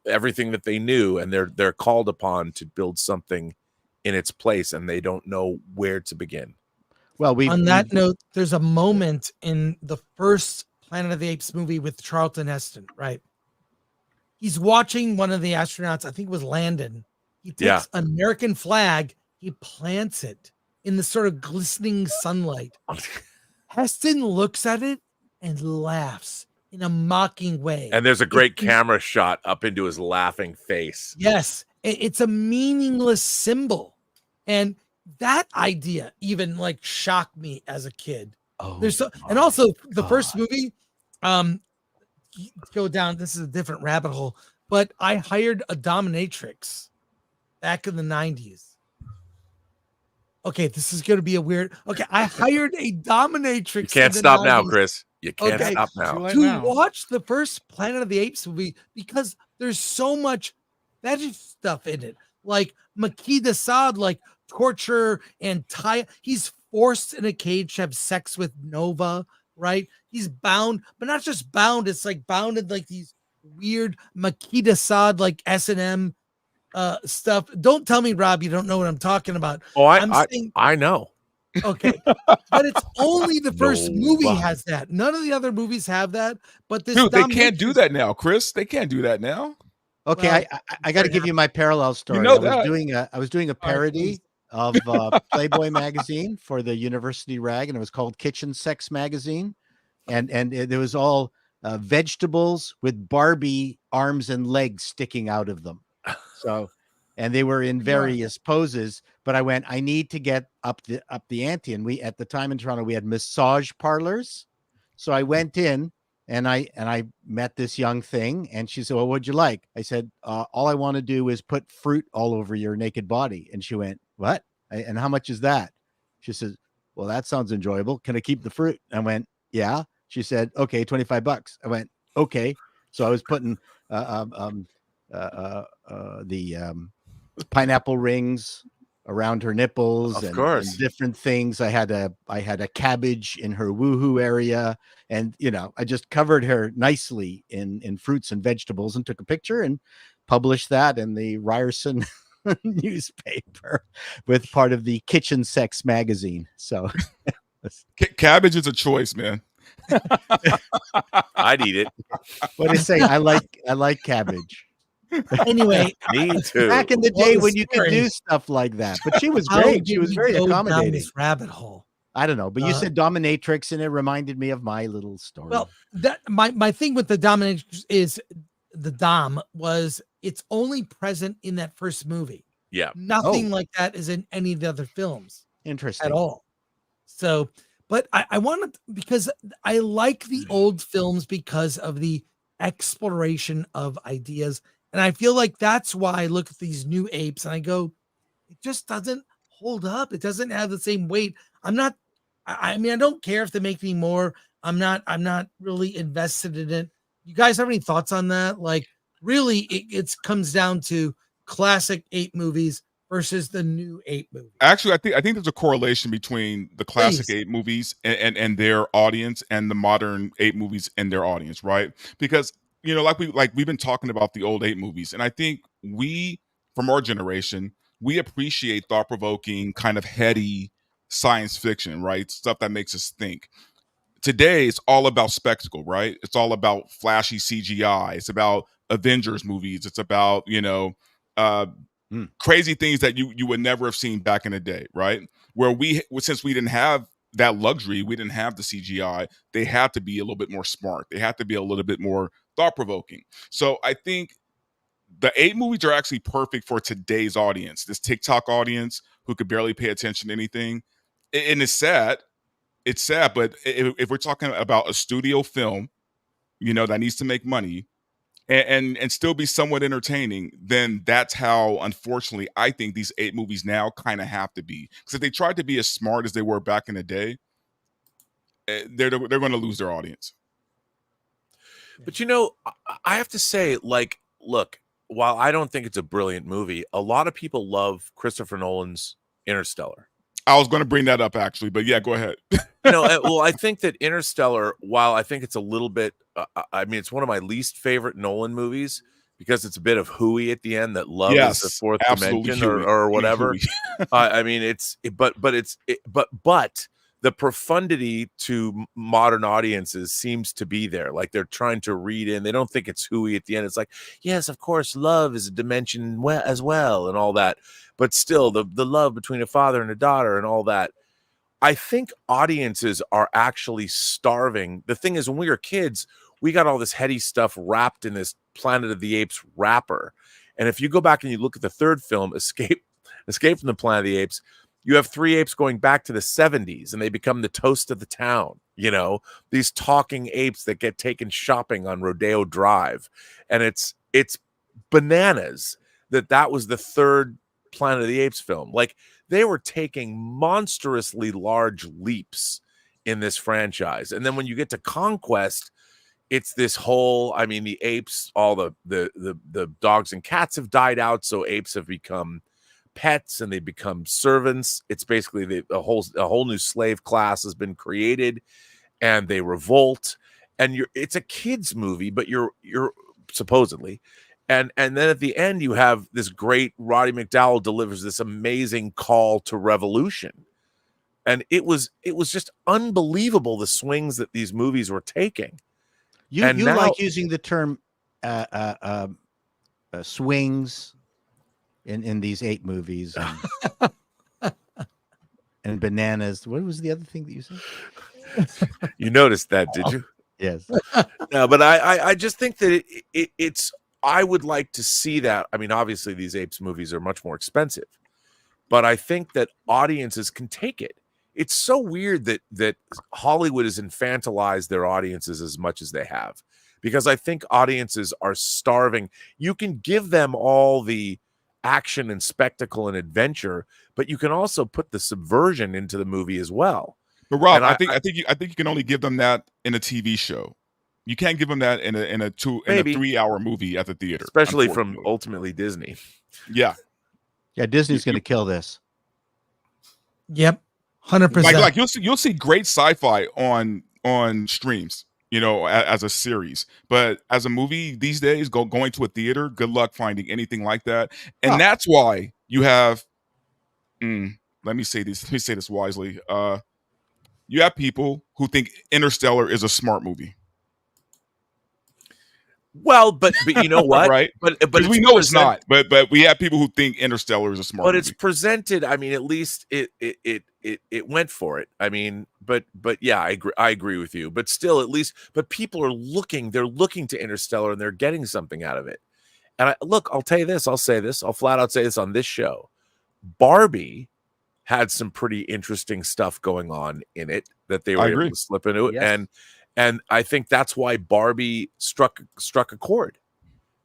everything that they knew, and they're called upon to build something in its place and they don't know where to begin. Well, on that note, there's a moment in the first Planet of the Apes movie with Charlton Heston, right? He's watching one of the astronauts, I think it was Landon. He takes an American flag, he plants it in the sort of glistening sunlight. Heston looks at it and laughs in a mocking way. And there's a great camera shot up into his laughing face. Yes, it's a meaningless symbol. And that idea even like shocked me as a kid. Oh, and also the first movie, go down, this is a different rabbit hole, but I hired a dominatrix back in the 90s. Okay, this is going to be a weird. Okay, I hired a dominatrix. You can't stop now, Chris. You can't stop now. To watch the first Planet of the Apes movie because there's so much veggie stuff in it, like Makeda Saad, like torture and he's forced in a cage to have sex with Nova, right? He's bound, but not just bound. It's like bound in like these weird Makeda Saad like S&M stuff. Don't tell me, Rob, you don't know what I'm talking about. Oh, I know. Okay, but it's only the first movie has that. None of the other movies have that. But this dude, they can't do that now, Chris. They can't do that now. Okay, well, I got to give you my parallel story. You know I was doing a parody of Playboy magazine for the University Rag, and it was called Kitchen Sex Magazine, and it was all vegetables with Barbie arms and legs sticking out of them. So, and they were in various poses. But I went, I need to get up the ante, and we at the time in Toronto we had massage parlors. So I went in. And I met this young thing, and she said, "Well, what'd you like?" I said, "All I want to do is put fruit all over your naked body." And she went, "What? And how much is that?" She says, "Well, that sounds enjoyable. Can I keep the fruit?" I went, "Yeah." She said, "Okay, $25." I went, "Okay." So I was putting the pineapple rings around her nipples, and different things. I had a cabbage in her woohoo area, and I just covered her nicely in fruits and vegetables, and took a picture and published that in the Ryerson newspaper with part of the Kitchen Sex magazine. So cabbage is a choice, man. I'd eat it. What do you say? I like cabbage. Anyway, me too. Back in the day when you could do stuff like that, but she was great. She was very accommodating. This rabbit hole. I don't know, but you said dominatrix, and it reminded me of my little story. Well, that my thing with the dominatrix is the dom was it's only present in that first movie. Yeah, nothing like that is in any of the other films. Interesting at all. So, but I wanted because I like the old films because of the exploration of ideas. And I feel like that's why I look at these new apes and I go, it just doesn't hold up. It doesn't have the same weight. I mean, I don't care if they make me more. I'm not really invested in it. You guys have any thoughts on that? Like, really, it comes down to classic ape movies versus the new ape movie. Actually, I think there's a correlation between the classic ape movies and their audience and the modern ape movies and their audience, right? Because we've been talking about the old ape movies, and I think we, from our generation, we appreciate thought-provoking, kind of heady science fiction, right? Stuff that makes us think. today it's all about spectacle, right? It's all about flashy CGI. It's about Avengers movies. It's about, uh, crazy things that you would never have seen back in the day, right? Since we didn't have that luxury, we didn't have the CGI. They had to be a little bit more smart. They had to be a little bit more thought provoking. So I think the 8 movies are actually perfect for today's audience, this TikTok audience who could barely pay attention to anything. And it's sad. It's sad, but if we're talking about a studio film, that needs to make money and still be somewhat entertaining, then that's how, unfortunately, I think these 8 movies now kind of have to be. Because if they tried to be as smart as they were back in the day, they're going to lose their audience. But I have to say, like, look, while I don't think it's a brilliant movie, a lot of people love Christopher Nolan's Interstellar. I was going to bring that up actually, but yeah, go ahead. Well, I think that Interstellar, while I think it's a little bit, it's one of my least favorite Nolan movies because it's a bit of hooey at the end, that love is the fourth dimension or whatever. But the profundity to modern audiences seems to be there. Like they're trying to read in. They don't think it's hooey at the end. It's like, yes, of course, love is a dimension as well and all that. But still, the love between a father and a daughter and all that. I think audiences are actually starving. The thing is, when we were kids, we got all this heady stuff wrapped in this Planet of the Apes wrapper. And if you go back and you look at the third film, Escape from the Planet of the Apes, you have 3 apes going back to the 70s and they become the toast of the town. These talking apes that get taken shopping on Rodeo Drive. And it's bananas that was the third Planet of the Apes film. Like, they were taking monstrously large leaps in this franchise. And then when you get to Conquest, it's this whole, the apes, all the dogs and cats have died out. So apes have become pets and they become servants. It's basically a whole new slave class has been created and they revolt. And it's a kid's movie, but you're supposedly. And then at the end, you have this great Roddy McDowall delivers this amazing call to revolution. And it was just unbelievable, the swings that these movies were taking. You like using the term swings in these 8 movies and bananas. What was the other thing that you said? You noticed that, did you? Yes. No, but I just think that it's. I would like to see that. Obviously, these Apes movies are much more expensive, but I think that audiences can take it. It's so weird that Hollywood has infantilized their audiences as much as they have, because I think audiences are starving. You can give them all the action and spectacle and adventure, but you can also put the subversion into the movie as well. But Rob, I think you can only give them that in a TV show. You can't give them that in a 3-hour movie at the theater, especially from ultimately Disney. Yeah, Disney's going to kill this. Yep, 100%. Like you'll see great sci-fi on streams, as a series, but as a movie these days, going to a theater, good luck finding anything like that. And that's why you have. Let me say this wisely. You have people who think Interstellar is a smart movie. Well, but you know what? Right? But we know it's not. But we have people who think Interstellar is a smart movie. But it's presented. At least it went for it. But yeah, I agree with you. But still, at least, but people are looking. They're looking to Interstellar and they're getting something out of it. And I'll tell you this. I'll say this. I'll flat out say this on this show. Barbie had some pretty interesting stuff going on in it that they were able to slip into it. Yes. And I think that's why Barbie struck a chord,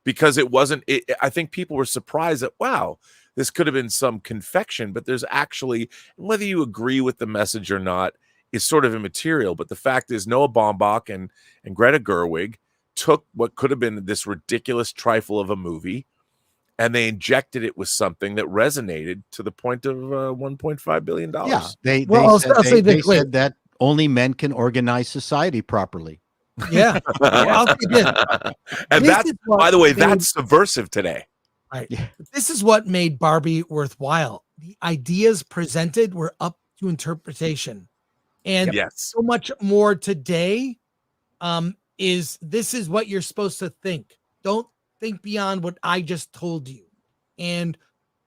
because it wasn't. I think people were surprised that, wow, this could have been some confection, but there's actually, whether you agree with the message or not is sort of immaterial. But the fact is, Noah Baumbach and Greta Gerwig took what could have been this ridiculous trifle of a movie, and they injected it with something that resonated to the point of $1.5 billion. Yeah, they said that only men can organize society properly. Yeah. And that's, by the way, that's subversive today. Right. Yeah. This is what made Barbie worthwhile. The ideas presented were up to interpretation. And Yes. so much more today this is what you're supposed to think. Don't think beyond what I just told you. And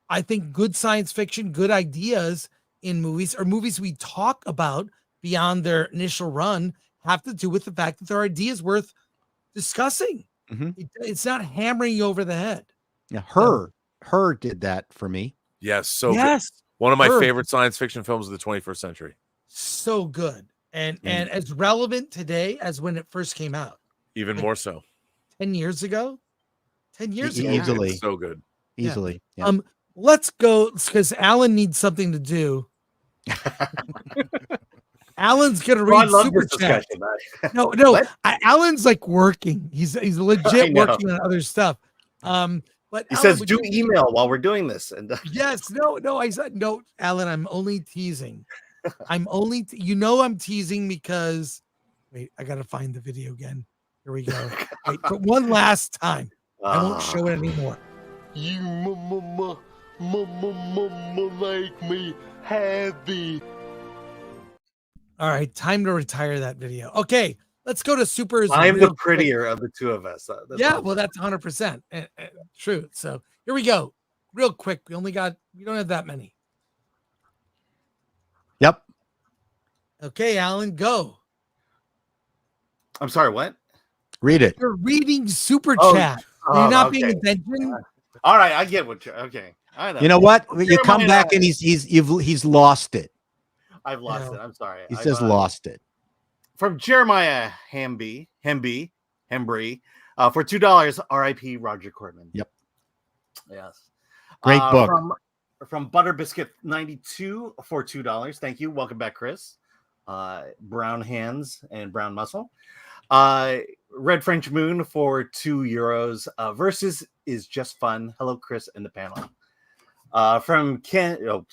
I think good science fiction, good ideas in movies, or movies we talk about beyond their initial run, have to do with the fact that there are ideas worth discussing. It's not hammering you over the head. Yeah, So- her did that for me. Yes. So good. yes, One of my Her. favorite science fiction films of the 21st century. so good, and as relevant today as when it first came out Even more so. 10 years ago. 10 years ago. Easily. It's so good. Easily. Yeah. Let's go because Alan needs something to do. Alan's gonna Oh, I read love super this chat. discussion. No, What? Alan's like working. He's I legit know. working on other stuff. But He Alan, says, would "Do you- email while we're doing this." And Yes, no. I said no, Alan. I'm only teasing. I'm teasing because wait, I gotta find the video again. Here we go. Wait, but one last time. I won't show it anymore. You make me happy. All right, time to retire that video. Okay, let's go to supers. I'm real the quick. prettier of the two of us. Yeah, well, that's 100% true. So here we go, real quick. We don't have that many. Yep. Okay, Alan, go. I'm sorry. What? Read it. You're reading super Oh, chat. You're not okay. paying attention. All right, I get what you're. Okay, I know. You know what? You Jeremiah come and back I- and he's lost it. I've lost No. it. I'm sorry. He I've, says lost it. From Jeremiah Hembry, for $2. R.I.P. Roger Corman. Yep. Yes. Great book. From Butter Biscuit 92 for $2. Thank you. Welcome back, Chris. Brown Hands and Brown Muscle. Red French Moon for €2. Versus is just fun. Hello, Chris and the panel. From Kendu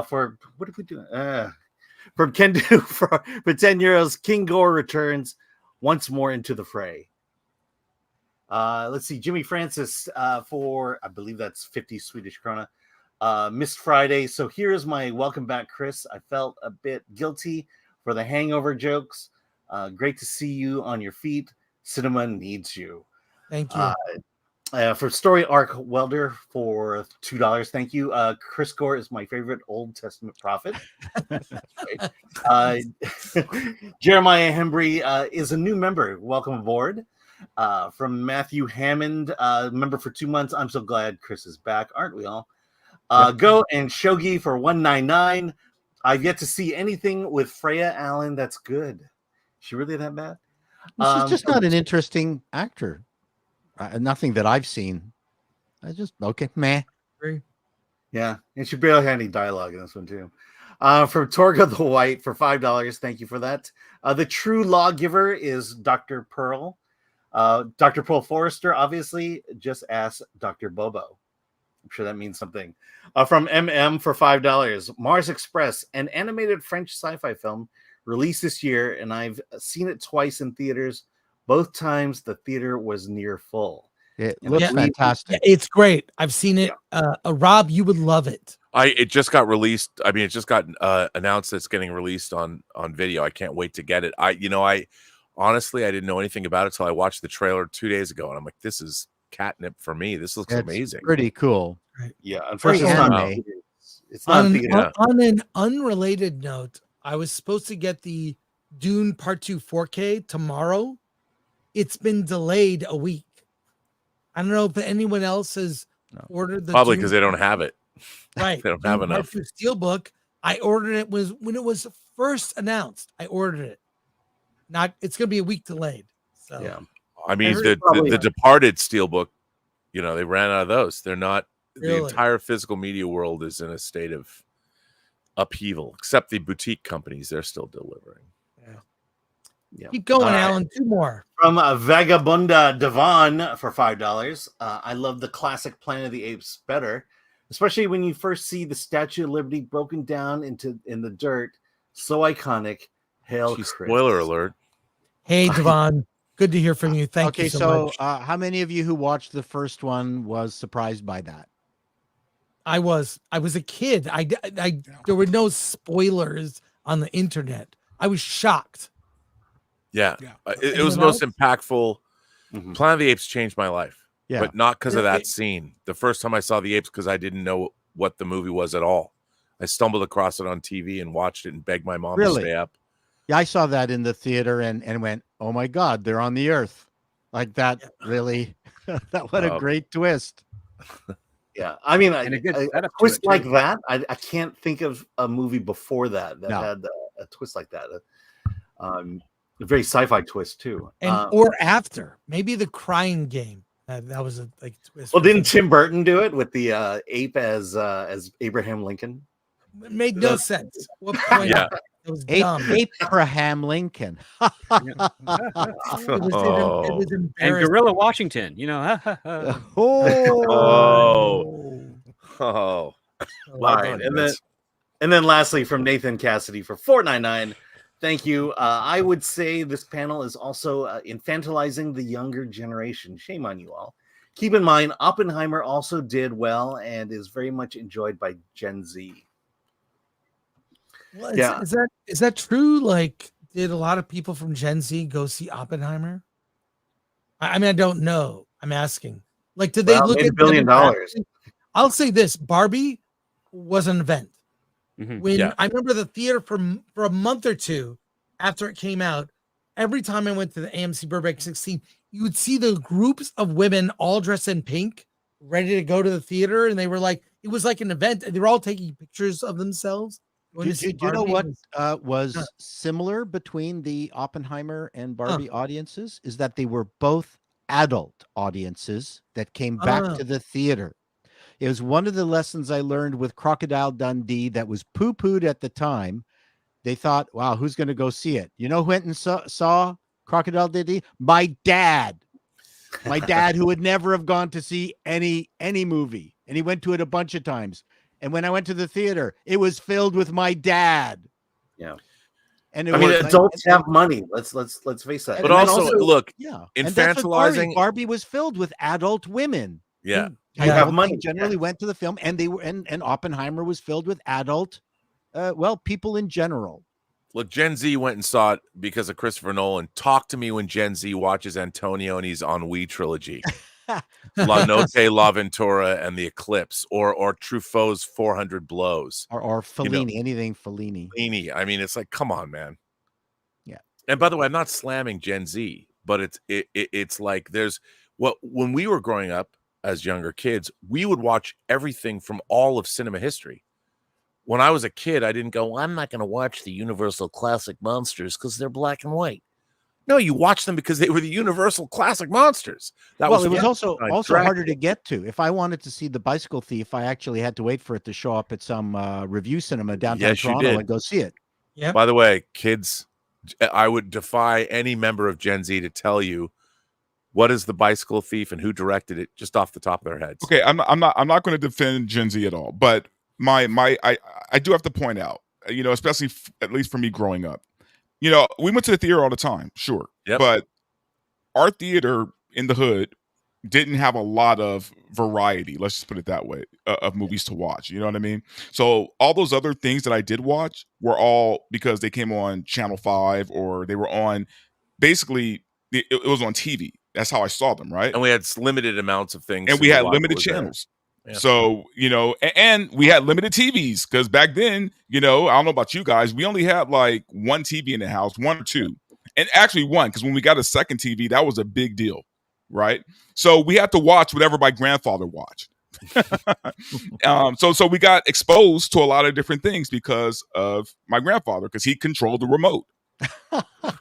for what did we do? From Kendu for €10. King Gore returns once more into the fray. Let's see, Jimmy Francis for I believe that's 50 Swedish krona. Missed Friday. So here's my welcome back, Chris. I felt a bit guilty for the hangover jokes. Great to see you on your feet. Cinema needs you. Thank you. For Story Arc Welder for $2. Thank you. Chris Gore is my favorite Old Testament prophet. Jeremiah Hembry is a new member. Welcome aboard. From Matthew Hammond, member for 2 months. I'm so glad Chris is back, aren't we all? Go and Shogi for $1.99. I've yet to see anything with Freya Allen that's good. Is she really that bad? She's just not an interesting actor. Nothing that I've seen. Meh. Yeah, and she barely had any dialogue in this one too. From Torga the White for $5. Thank you for that. The True Lawgiver is Dr. Pearl. Dr. Pearl Forrester, obviously, just ask Dr. Bobo. I'm sure that means something. From MM for $5. Mars Express, an animated French sci-fi film released this year, and I've seen it twice in theaters. Both times the theater was near full. It And looks Yeah. fantastic. It's great. I've seen it. Rob, you would love it. It just got released. I mean, it just got announced that it's getting released on video. I can't wait to get it. I honestly, I didn't know anything about it until I watched the trailer 2 days ago, and I'm like, this is catnip for me. This looks It's amazing. pretty cool. Yeah, Very unfortunately, it's not. anime. It's not On, theater. on an unrelated note, I was supposed to get the Dune Part 2 4K tomorrow. It's been delayed a week. I don't know if anyone else has ordered the Probably Dune- because they don't have it. right. they don't have Dune Part enough. 2 Steelbook. I ordered it when it was first announced. I ordered it. It's gonna be a week delayed. So Yeah. I mean, heard the probably- Departed Steelbook, they ran out of those. They're not. The Really? entire physical media world is in a state of upheaval, except the boutique companies. They're still delivering. Yeah. keep going, All right. Alan. 2 more. From Vagabunda Devon for $5. I love the classic Planet of the Apes better, especially when you first see the Statue of Liberty broken down in the dirt. So iconic. Hail Geez, Chris. spoiler alert. Hey, Devon. Good to hear from you. Thank Okay, you so so much. how many of you who watched the first one was surprised by that? I was a kid. There were no spoilers on the internet. I was shocked. Yeah, Yeah. it was the Anyone most else? impactful. Mhm. Planet of the Apes changed my life, Yeah. but not because of Yeah, that scene. The first time I saw the apes, because I didn't know what the movie was at all. I stumbled across it on TV and watched it and begged my mom Really? to stay up. Yeah, I saw that in the theater and went, oh my God, they're on the earth. Like that really, what a Oh. great twist. Yeah, I mean, And a good a setup to twist it, too. like that, I can't think of a movie before that No. had a twist like that. A very sci-fi twist too. and or after maybe the Crying Game. That was a like twist. Well, for didn't some- Tim Burton do it with the ape as Abraham Lincoln? It made no sense. What point? Yeah. It was dumb. Abraham Lincoln. It was, it Oh. was And embarrassing. Gorilla Washington, you know. Oh. Oh, All right, and then lastly from Nathan Cassidy for $4.99. Thank you. I would say this panel is also infantilizing the younger generation. Shame on you all. Keep in mind, Oppenheimer also did well and is very much enjoyed by Gen Z. Well, Yeah. is that true? Like, did a lot of people from Gen Z go see Oppenheimer? I mean, I don't know. I'm asking. Like, did they Well, look made at $1 billion. demographically? I'll say this: Barbie was an event. Mhm. When Yeah. I remember the theater for a month or two after it came out, every time I went to the AMC Burbank 16, you would see the groups of women all dressed in pink, ready to go to the theater, and they were like, it was like an event, and they were all taking pictures of themselves. going to see Do you know Barbie. what It was- was similar between the Oppenheimer and Barbie audiences is that they were both adult audiences that came back Ah. to the theater. It was one of the lessons I learned with Crocodile Dundee that was poo-pooed at the time. They thought, wow, who's going to go see it? You know who went and saw Crocodile Dundee? My dad. My dad, who would never have gone to see any movie. And he went to it a bunch of times. And when I went to the theater, it was filled with my dad. Yeah. And it I mean, was adults have money. Let's face that. And but then also, look, yeah. And that's what infantilizing. Barbie was filled with adult women. Yeah, Who have Adult money, generally yes. went to the film, and they were and Oppenheimer was filled with adult people in general. look, Gen Z went and saw it because of Christopher Nolan. Talk to me when Gen Z watches Antonioni's Ennui trilogy, La Notte, La Ventura, and The Eclipse, or Truffaut's 400 Blows. Or Fellini, You know. anything Fellini. Fellini. I mean, it's like, come on, man. Yeah. And by the way, I'm not slamming Gen Z, but it's like when we were growing up as younger kids, we would watch everything from all of cinema history. When I was a kid, I didn't go, well, I'm not going to watch the Universal Classic Monsters because they're black and white. No, you watch them because they were the Universal Classic Monsters. It was also Dracula. harder to get to. If I wanted to see The Bicycle Thief, I actually had to wait for it to show up at some review cinema downtown Yes, you Toronto did. and go see it. Yep. By the way, kids, I would defy any member of Gen Z to tell you what is The Bicycle Thief and who directed it just off the top of their heads. Okay, I'm not going to defend Gen Z at all, but I do have to point out, especially at least for me growing up, we went to the theater all the time, sure, Yep. but our theater in the hood didn't have a lot of variety. Let's just put it that way, of movies to watch. You know what I mean? So all those other things that I did watch were all because they came on Channel 5 or they were on. Basically, it was on TV. That's how I saw them, right? And we had limited amounts of things. And so we a had lot limited was there. channels. Yeah. So, and we had limited TVs because back then, I don't know about you guys, we only had like one TV in the house, one or two. And actually one, because when we got a second TV, that was a big deal, right? So we had to watch whatever my grandfather watched. So we got exposed to a lot of different things because of my grandfather, because he controlled the remote.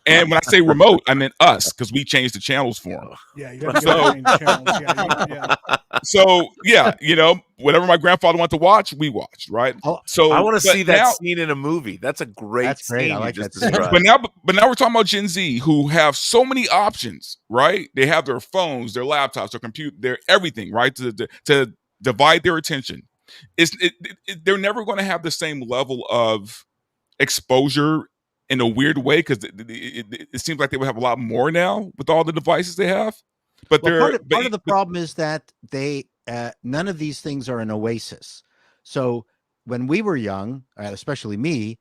And when I say remote, I meant us, because we changed the channels for him. Yeah, you have to go change channels. Yeah. So yeah, whatever my grandfather wanted to watch, we watched, right? So I want to but see that now- scene in a movie. That's a great That's great. scene I like you just that scene. described. But now we're talking about Gen Z who have so many options, right? They have their phones, their laptops, their computer, their everything, right? To divide their attention. They're never going to have the same level of exposure in a weird way because it seems like they would have a lot more now with all the devices they have. But Well, part of the problem is that they none of these things are an oasis. So when we were young, especially me,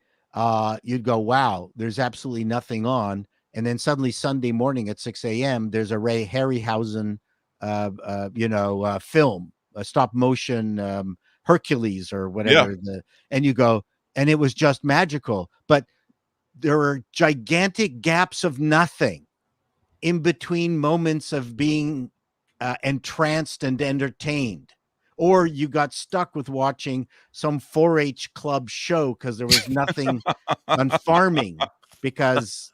you'd go, wow, there's absolutely nothing on. And then suddenly Sunday morning at 6 a.m., there's a Ray Harryhausen, film, a stop motion Hercules or whatever. And you go, and it was just magical. But there are gigantic gaps of nothing in between moments of being entranced and entertained. Or you got stuck with watching some 4-H club show because there was nothing on farming because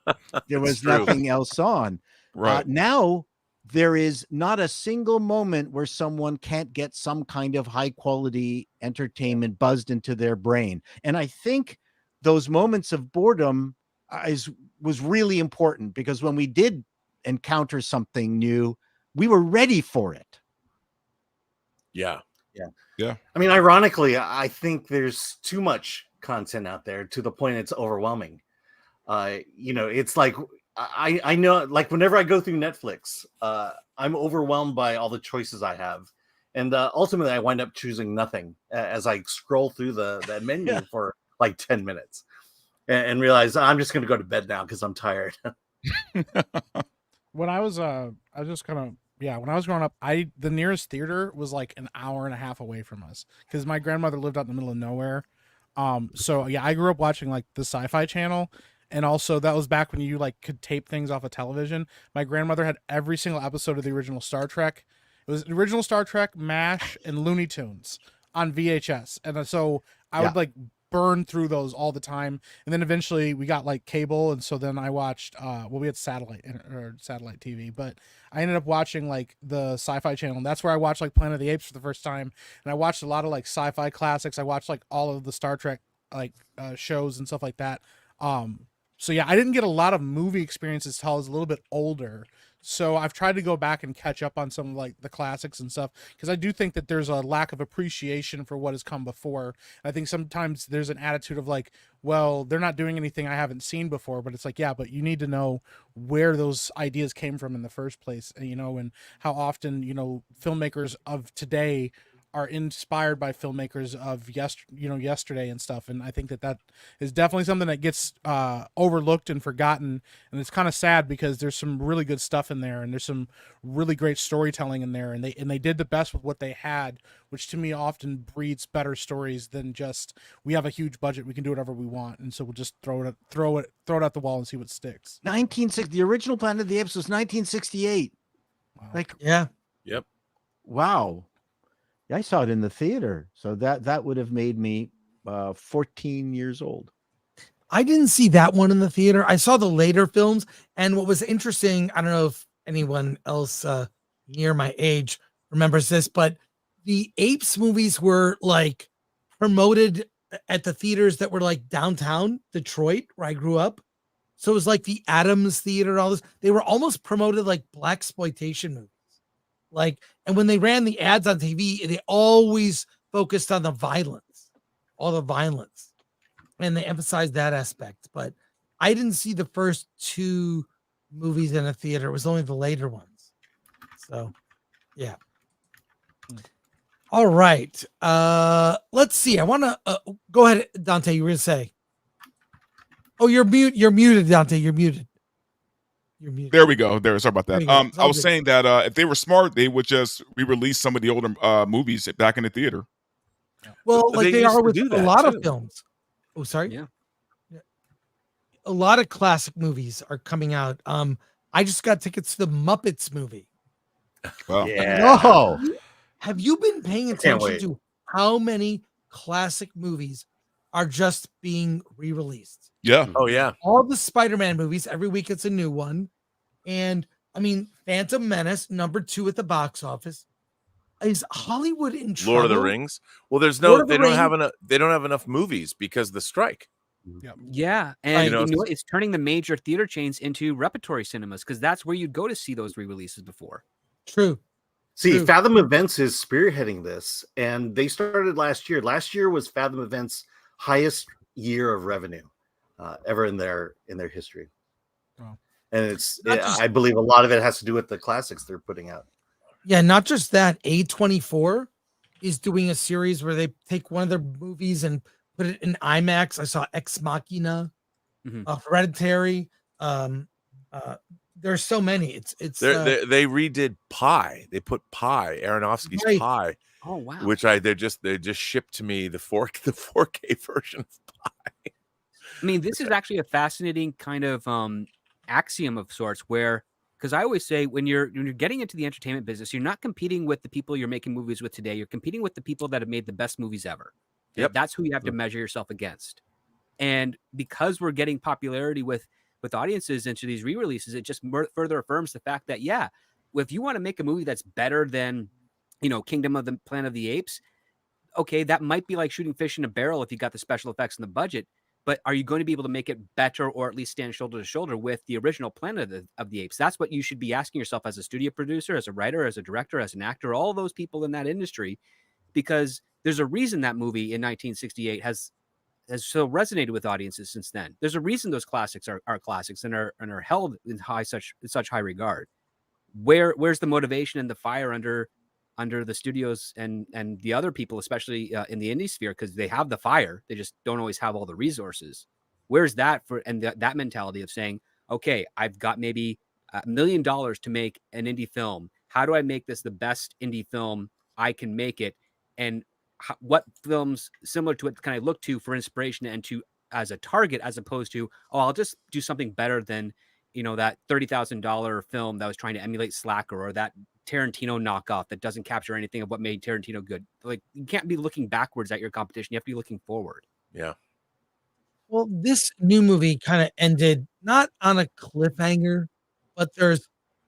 there was true. nothing else on. Right. Now there is not a single moment where someone can't get some kind of high quality entertainment buzzed into their brain. And I think those moments of boredom was really important because when we did encounter something new, we were ready for it. Yeah. I mean, ironically, I think there's too much content out there to the point it's overwhelming. It's like I know, like whenever I go through Netflix, I'm overwhelmed by all the choices I have, and ultimately I wind up choosing nothing as I scroll through that menu for like 10 minutes and realize I'm just going to go to bed now because I'm tired. When I was when I was growing up, the nearest theater was like an hour and a half away from us because my grandmother lived out in the middle of nowhere. So yeah, I grew up watching like the Sci-Fi Channel, and also that was back when you like could tape things off of television. My grandmother had every single episode of the original Star Trek. It was the original Star Trek, MASH, and Looney Tunes on VHS, and so I would like burn through those all the time. And then eventually we got like cable, and so then I watched we had satellite TV, but I ended up watching like the Sci-Fi Channel, and that's where I watched like Planet of the Apes for the first time. And I watched a lot of like sci-fi classics. I watched like all of the Star Trek like shows and stuff like that. So yeah, I didn't get a lot of movie experiences till I was a little bit older. So I've tried to go back and catch up on some of like the classics and stuff because I do think that there's a lack of appreciation for what has come before. I think sometimes there's an attitude of like, well, they're not doing anything I haven't seen before, but it's like, yeah, but you need to know where those ideas came from in the first place, and how often, filmmakers of today are inspired by filmmakers of yesterday and stuff. And I think that is definitely something that gets overlooked and forgotten. And it's kind of sad because there's some really good stuff in there, and there's some really great storytelling in there. And they did the best with what they had, which to me often breeds better stories than just, we have a huge budget, we can do whatever we want, and so we'll just throw it out the wall and see what sticks. 1960. The original Planet of the Apes was 1968. Wow. Like, Yep. Wow. I saw it in the theater, so that would have made me 14 years old. I didn't see that one in the theater. I saw the later films, and what was interesting, I don't know if anyone else near my age remembers this, but the Apes movies were like promoted at the theaters that were like downtown Detroit, where I grew up. So it was like the Adams Theater and all this. They were almost promoted like blaxploitation movies. Like, and when they ran the ads on TV, they always focused on the violence, all the violence, and they emphasized that aspect. But I didn't see the first two movies in a theater. It was only the later ones. So, yeah. All right. Let's see. I want to go ahead, Dante. You were going to say. Oh, you're muted, Dante. You're muted. There we go. Sorry about that. I was good. saying that if they were smart, they would just re-release some of the older movies back in the theater. Well, like they used are to with do a that, lot of too. films. Oh, sorry. Yeah. A lot of classic movies are coming out. I just got tickets to the Muppets movie. Wow. Yeah. Oh, Have you been paying Can't attention wait. to how many classic movies are just being re-released? Yeah. Oh yeah. All the Spider-Man movies, every week it's a new one. And I mean, Phantom Menace, #2 at the box office. Is Hollywood in trouble? Lord of the Rings. Well, there's Lord no of the they don't have Rings. enough they don't have enough movies because of the strike. Yeah, and You know, it's turning the major theater chains into repertory cinemas because that's where you'd go to see those re-releases before. True. See, True. Fathom Events is spearheading this, and they started last year. Last year was Fathom Events' highest year of revenue ever in their history. Wow. And Not just- I believe a lot of it has to do with the classics they're putting out. Yeah, not just that. A24 is doing a series where they take one of their movies and put it in IMAX. I saw Ex Machina, Hereditary. There's so many. They redid Pi. They put Pi, Aronofsky's Right. Pi, Oh wow. which they just shipped to me the 4K version of Pi. I mean, this is actually a fascinating kind of axiom of sorts where, because I always say when you're getting into the entertainment business, you're not competing with the people you're making movies with today. You're competing with the people that have made the best movies ever. Yep. That's who you have to measure yourself against. And because we're getting popularity with audiences into these re-releases, it just further affirms the fact that, yeah, if you want to make a movie that's better than, Kingdom of the Planet of the Apes, okay, that might be like shooting fish in a barrel if you got the special effects and the budget. But are you going to be able to make it better or at least stand shoulder to shoulder with the original Planet of the Apes? That's what you should be asking yourself as a studio producer, as a writer, as a director, as an actor, all those people in that industry, because there's a reason that movie in 1968 has so resonated with audiences since then. There's a reason those classics are classics and are held in such high regard. Where's the motivation and the fire under the studios and the other people, especially in the indie sphere, because they have the fire, they just don't always have all the resources. Where's that that mentality of saying, okay, I've got maybe $1 million to make an indie film. How do I make this the best indie film I can make it? And what films similar to it can I look to for inspiration and to as a target, as opposed to, oh, I'll just do something better than, that $30,000 film that was trying to emulate Slacker, or that Tarantino knockoff that doesn't capture anything of what made Tarantino good. Like, you can't be looking backwards at your competition. You have to be looking forward. Yeah. Well, this new movie kind of ended not on a cliffhanger, but there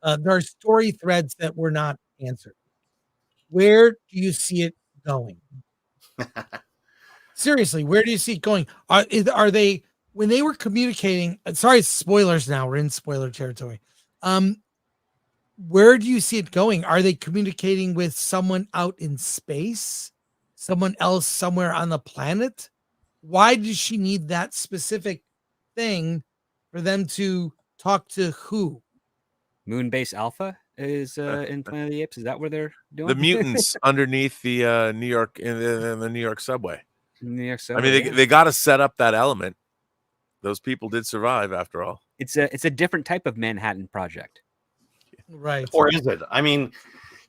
are story threads that were not answered. Where do you see it going? Seriously, where do you see it going? Are they, when they were communicating? Sorry, spoilers. Now we're in spoiler territory. Where do you see it going? Are they communicating with someone out in space? Someone else somewhere on the planet? Why does she need that specific thing for them to talk to who? Moonbase Alpha is in Planet of the Apes. Is that where they're doing? The mutants underneath the New York in the New York subway. New York I mean, they got to set up that element. Those people did survive, after all. It's a different type of Manhattan Project, right? Or is it? I mean,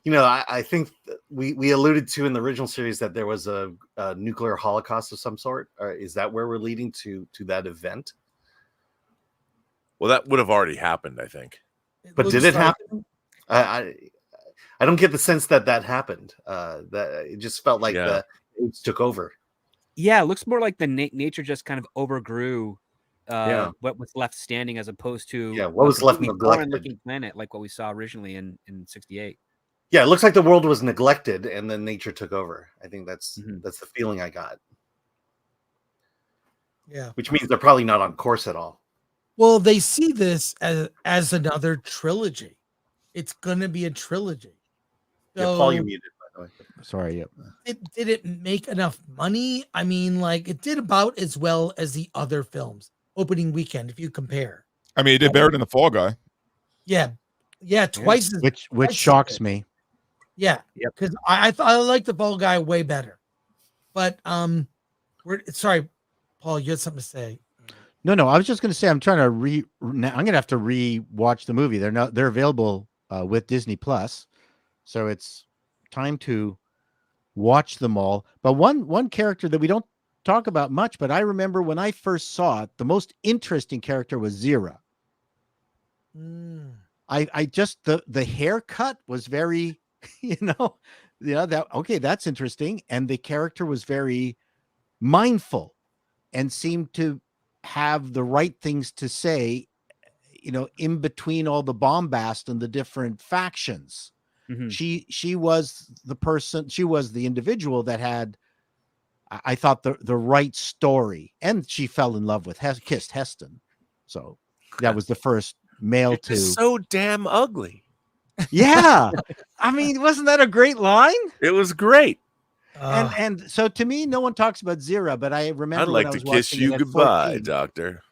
I think we alluded to in the original series that there was a nuclear holocaust of some sort. Or is that where we're leading to that event? Well, that would have already happened, I think. But did it happen? I don't get the sense that happened. That it just felt like the Apes took over. Yeah, it looks more like the nature just kind of overgrew what was left standing, as opposed to what was left neglected. Looking planet, like what we saw originally in 68. Yeah, it looks like the world was neglected and then nature took over. I think that's the feeling I got. Yeah, which means they're probably not on course at all. Well, they see this as another trilogy. It's going to be a trilogy. So, Paul, you muted, by the way. Sorry. Yep. Did it make enough money? I mean, like, it did about as well as the other films opening weekend, if you compare. I mean, it did better than the Fall Guy. Yeah, twice as which twice shocks as me. Yeah, because I thought I liked the Fall Guy way better. But sorry, Paul, you had something to say. No, I was just going to say I'm trying to I'm going to have to re-watch the movie. They're available with Disney Plus, so it's time to watch them all. But one character that we don't talk about much, but I remember when I first saw it, the most interesting character was Zira. I just the haircut was very, that's interesting, and the character was very mindful and seemed to have the right things to say, in between all the bombast and the different factions. Mm-hmm. She was the person, she was the individual that had, I thought, the right story, and she fell in love with kissed Heston. So that was the first male to. So damn ugly. Yeah. I mean, wasn't that a great line? It was great. And so to me, no one talks about Zira, but I remember I'd like to kiss you goodbye, 14. Doctor.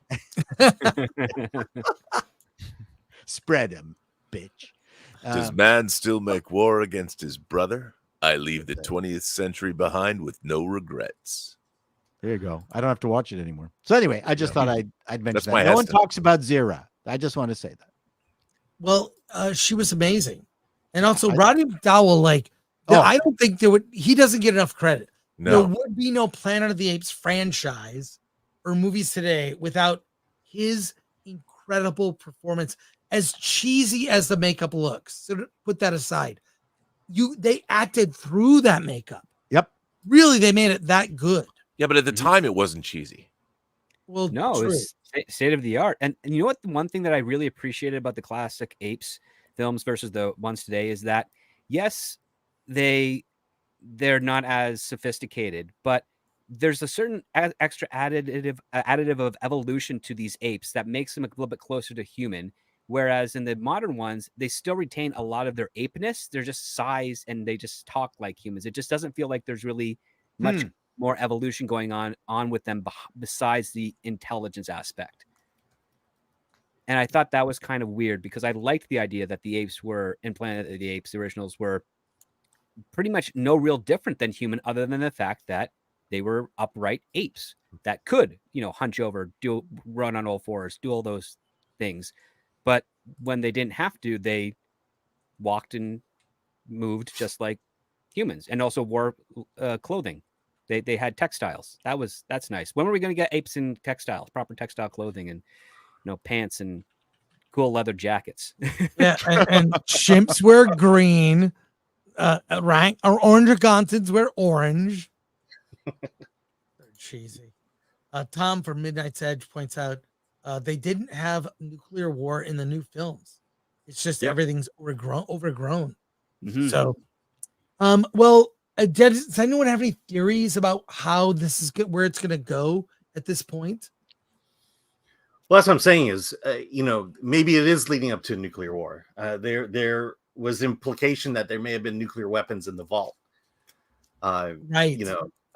Spread him, bitch. Does man still make war against his brother? I leave the 20th century behind with no regrets. There you go. I don't have to watch it anymore. So anyway, I just Yeah. thought I'd mention That's that. my No one estimate. talks about Zira. I just want to say that. Well, she was amazing, and also I- Roddy McDowell. Like, Oh. I don't think there would. He doesn't get enough credit. There No. would be no Planet of the Apes franchise or movies today without his incredible performance. As cheesy as the makeup looks, so to put that aside, they acted through that makeup. Yep. Really, they made it that good. Yeah, but at the time it wasn't cheesy. Well, No, true. it's state of the art. And you know what? The one thing that I really appreciated about the classic Apes films versus the ones today is that, yes, they're not as sophisticated, but there's a certain extra additive of evolution to these apes that makes them a little bit closer to human. Whereas in the modern ones, they still retain a lot of their apeness. They're just size and they just talk like humans. It just doesn't feel like there's really much more evolution going on with them besides the intelligence aspect. And I thought that was kind of weird because I liked the idea that the apes were in Planet of the Apes, the originals were pretty much no real different than human, other than the fact that they were upright apes that could, hunch over, run on all fours, do all those things. But when they didn't have to, they walked and moved just like humans, and also wore clothing. They had textiles. That's nice. When were we going to get apes in textiles, proper textile clothing, and pants and cool leather jackets? Yeah, and chimps wear green. Rank or orangutans wear orange. They're cheesy. Tom from Midnight's Edge points out they didn't have nuclear war in the new films. It's just everything's overgrown. Mhm. So, well, does anyone have any theories about how this is where it's going to go at this point? Well, that's what I'm saying is, maybe it is leading up to a nuclear war. There was implication that there may have been nuclear weapons in the vault. Right.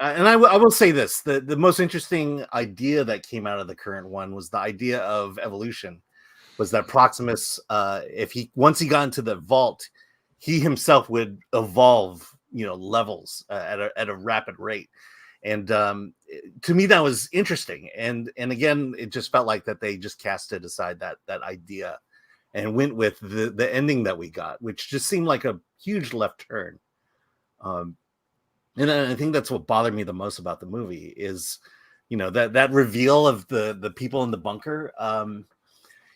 And I will say this: the most interesting idea that came out of the current one was the idea of evolution. Was that Proximus, once he got into the vault, he himself would evolve, levels at a rapid rate. And to me, that was interesting. And again, it just felt like that they just casted aside that idea and went with the ending that we got, which just seemed like a huge left turn. And I think that's what bothered me the most about the movie is, that reveal of the people in the bunker.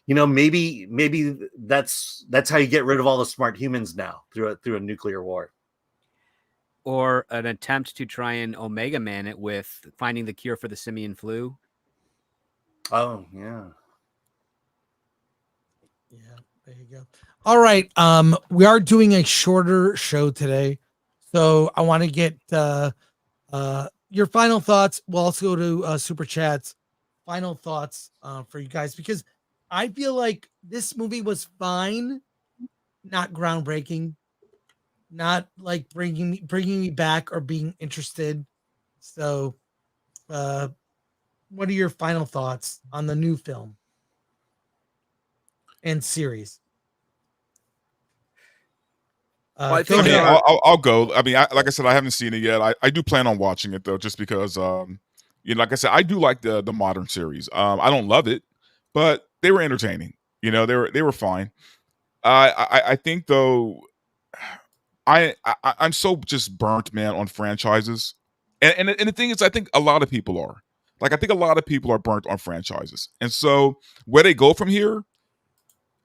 Maybe that's how you get rid of all the smart humans now through a nuclear war. Or an attempt to try and Omega Man it with finding the cure for the simian flu. Oh, yeah. Yeah, there you go. All right. We are doing a shorter show today. So I want to get your final thoughts. We'll also go to super chats. Final thoughts for you guys, because I feel like this movie was fine, not groundbreaking, not like bringing me back or being interested. So, what are your final thoughts on the new film and series? Well, I'll go. I mean, like I said, I haven't seen it yet. I do plan on watching it though, just because, like I said, I do like the modern series. I don't love it, but they were entertaining. They were fine. I think though, I'm so just burnt, man, on franchises, and the thing is, I think a lot of people are. Like, I think a lot of people are burnt on franchises, and so where they go from here,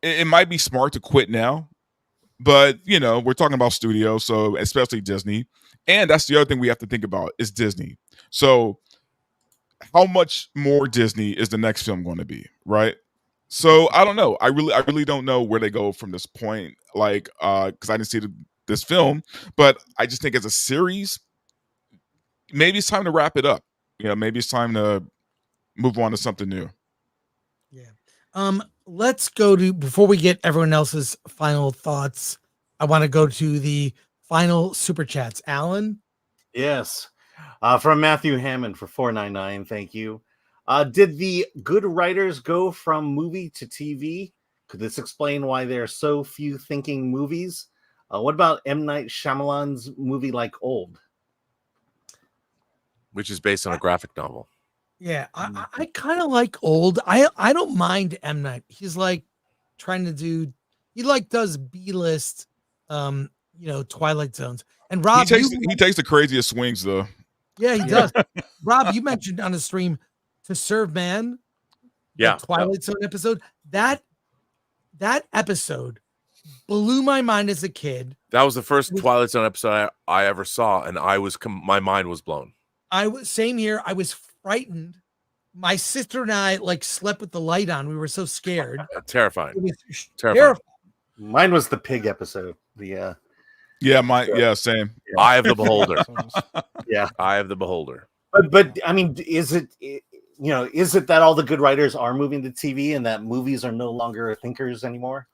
it might be smart to quit now. But we're talking about studios, so especially Disney, and that's the other thing we have to think about is Disney. So, how much more Disney is the next film going to be, right? So I don't know. I really don't know where they go from this point. Like, because I didn't see this film, but I just think as a series, maybe it's time to wrap it up. Maybe it's time to move on to something new. Yeah. Let's go to, before we get everyone else's final thoughts, I want to go to the final super chats. Alan? Yes. From Matthew Hammond for $4.99. Thank you. Did the good writers go from movie to TV? Could this explain why there are so few thinking movies? What about M. Night Shyamalan's movie like Old? which is based on a graphic novel. Yeah, I kind of like Old. I don't mind M. Night. He's like trying to do. He like does B-list, Twilight Zones. And Rob, He takes the craziest swings though. yeah, he does. Rob, you mentioned on the stream To Serve Man, the Yeah. Twilight Zone episode. That episode blew my mind as a kid. That was the first Twilight Zone episode I ever saw, and my mind was blown. I was same here. I was frightened. My sister and I like slept with the light on. We were so scared. Terrifying. It was Terrifying. Mine was the pig episode. Same. Eye of the beholder. Yeah. Eye of the beholder. But I mean, is it that all the good writers are moving to TV and that movies are no longer thinkers anymore?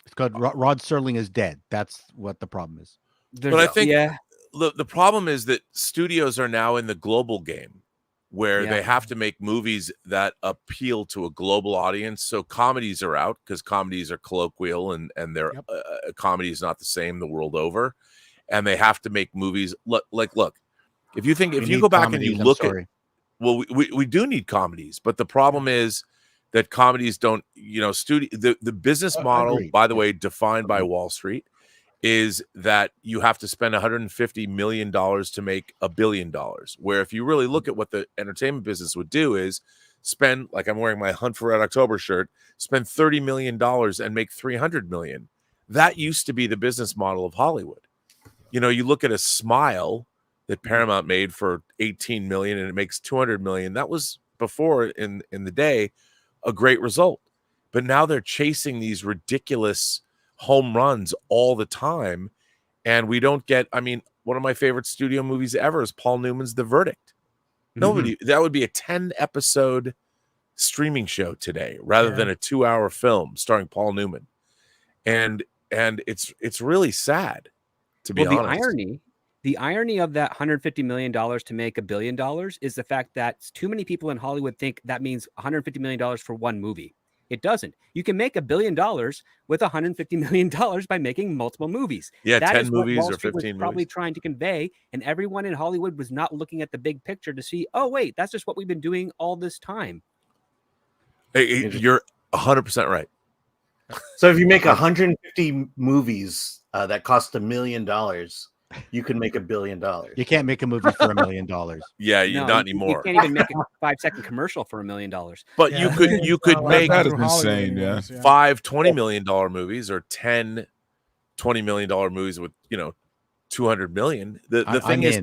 It's called Rod Serling is dead. That's what the problem is. But I think the problem is that studios are now in the global game where they have to make movies that appeal to a global audience. So comedies are out because comedies are colloquial and their comedy is not the same the world over. And they have to make movies look. If you go back and you look at, well, we do need comedies, but the problem is that comedies don't, the business model, by the way, defined by Wall Street, is that you have to spend $150 million to make $1 billion. Where if you really look at what the entertainment business would do is spend, like I'm wearing my Hunt for Red October shirt, spend $30 million and make $300 million. That used to be the business model of Hollywood. You look at a Smile that Paramount made for $18 million and it makes $200 million. That was before in the day a great result. But now they're chasing these ridiculous home runs all the time. And we don't get, one of my favorite studio movies ever is Paul Newman's The Verdict. That would be a 10-episode streaming show today rather than a 2-hour film starring Paul Newman. And it's really sad, to be honest. The irony of that $150 million to make $1 billion is the fact that too many people in Hollywood think that means $150 million for one movie. It doesn't. You can make $1 billion with $150 million by making multiple movies. Yeah, that 10 is what movies Wall or Street 15 was probably movies. trying to convey, and everyone in Hollywood was not looking at the big picture to see, oh, wait, that's just what we've been doing all this time. You're 100% right. So if you make 150 movies that cost $1 million, you can make $1 billion. You can't make a movie for $1 million. Yeah, No, not anymore. You can't even make a 5-second commercial for $1 million. But you could make that is insane. Yeah. 5 $20 million movies or 10 $20 million movies with $200 million. The thing is,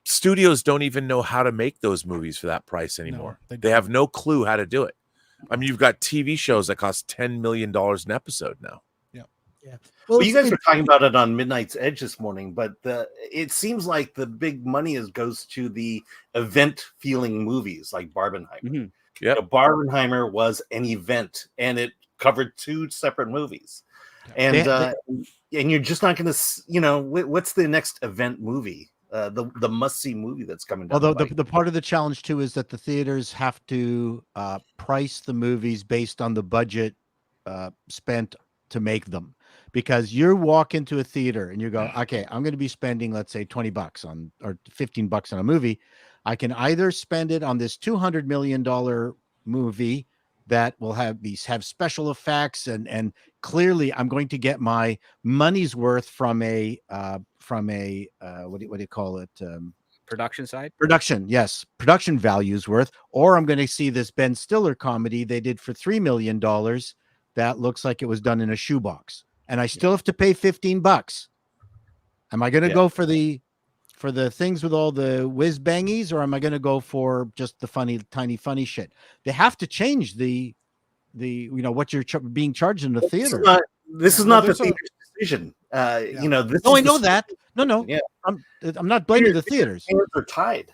studios don't even know how to make those movies for that price anymore. No, they have no clue how to do it. You've got TV shows that cost $10 million an episode now. Yeah. Well, you guys were talking about it on Midnight's Edge this morning, but it seems like the big money goes to the event feeling movies like Barbenheimer. Mm-hmm. Yeah, Barbenheimer was an event, and it covered 2 separate movies. And and you're just not going to, what's the next event movie? The must see movie that's coming down. Although the part of the challenge too is that the theaters have to price the movies based on the budget spent to make them. Because you walk into a theater and you go, okay, I'm going to be spending, let's say, $20 on or $15 on a movie. I can either spend it on this $200 million movie that will have special effects and clearly I'm going to get my money's worth from a what do you call it? Production side? Production, yes. Production value's worth. Or I'm going to see this Ben Stiller comedy they did for $3 million that looks like it was done in a shoebox. And I still have to pay $15. Am I going to go for the things with all the whiz bangies, or am I going to go for just the funny shit? They have to change the what you're being charged in the theater. This is not the theater's decision. This I know that. No. Yeah. I'm not blaming the theaters. Hands are tied.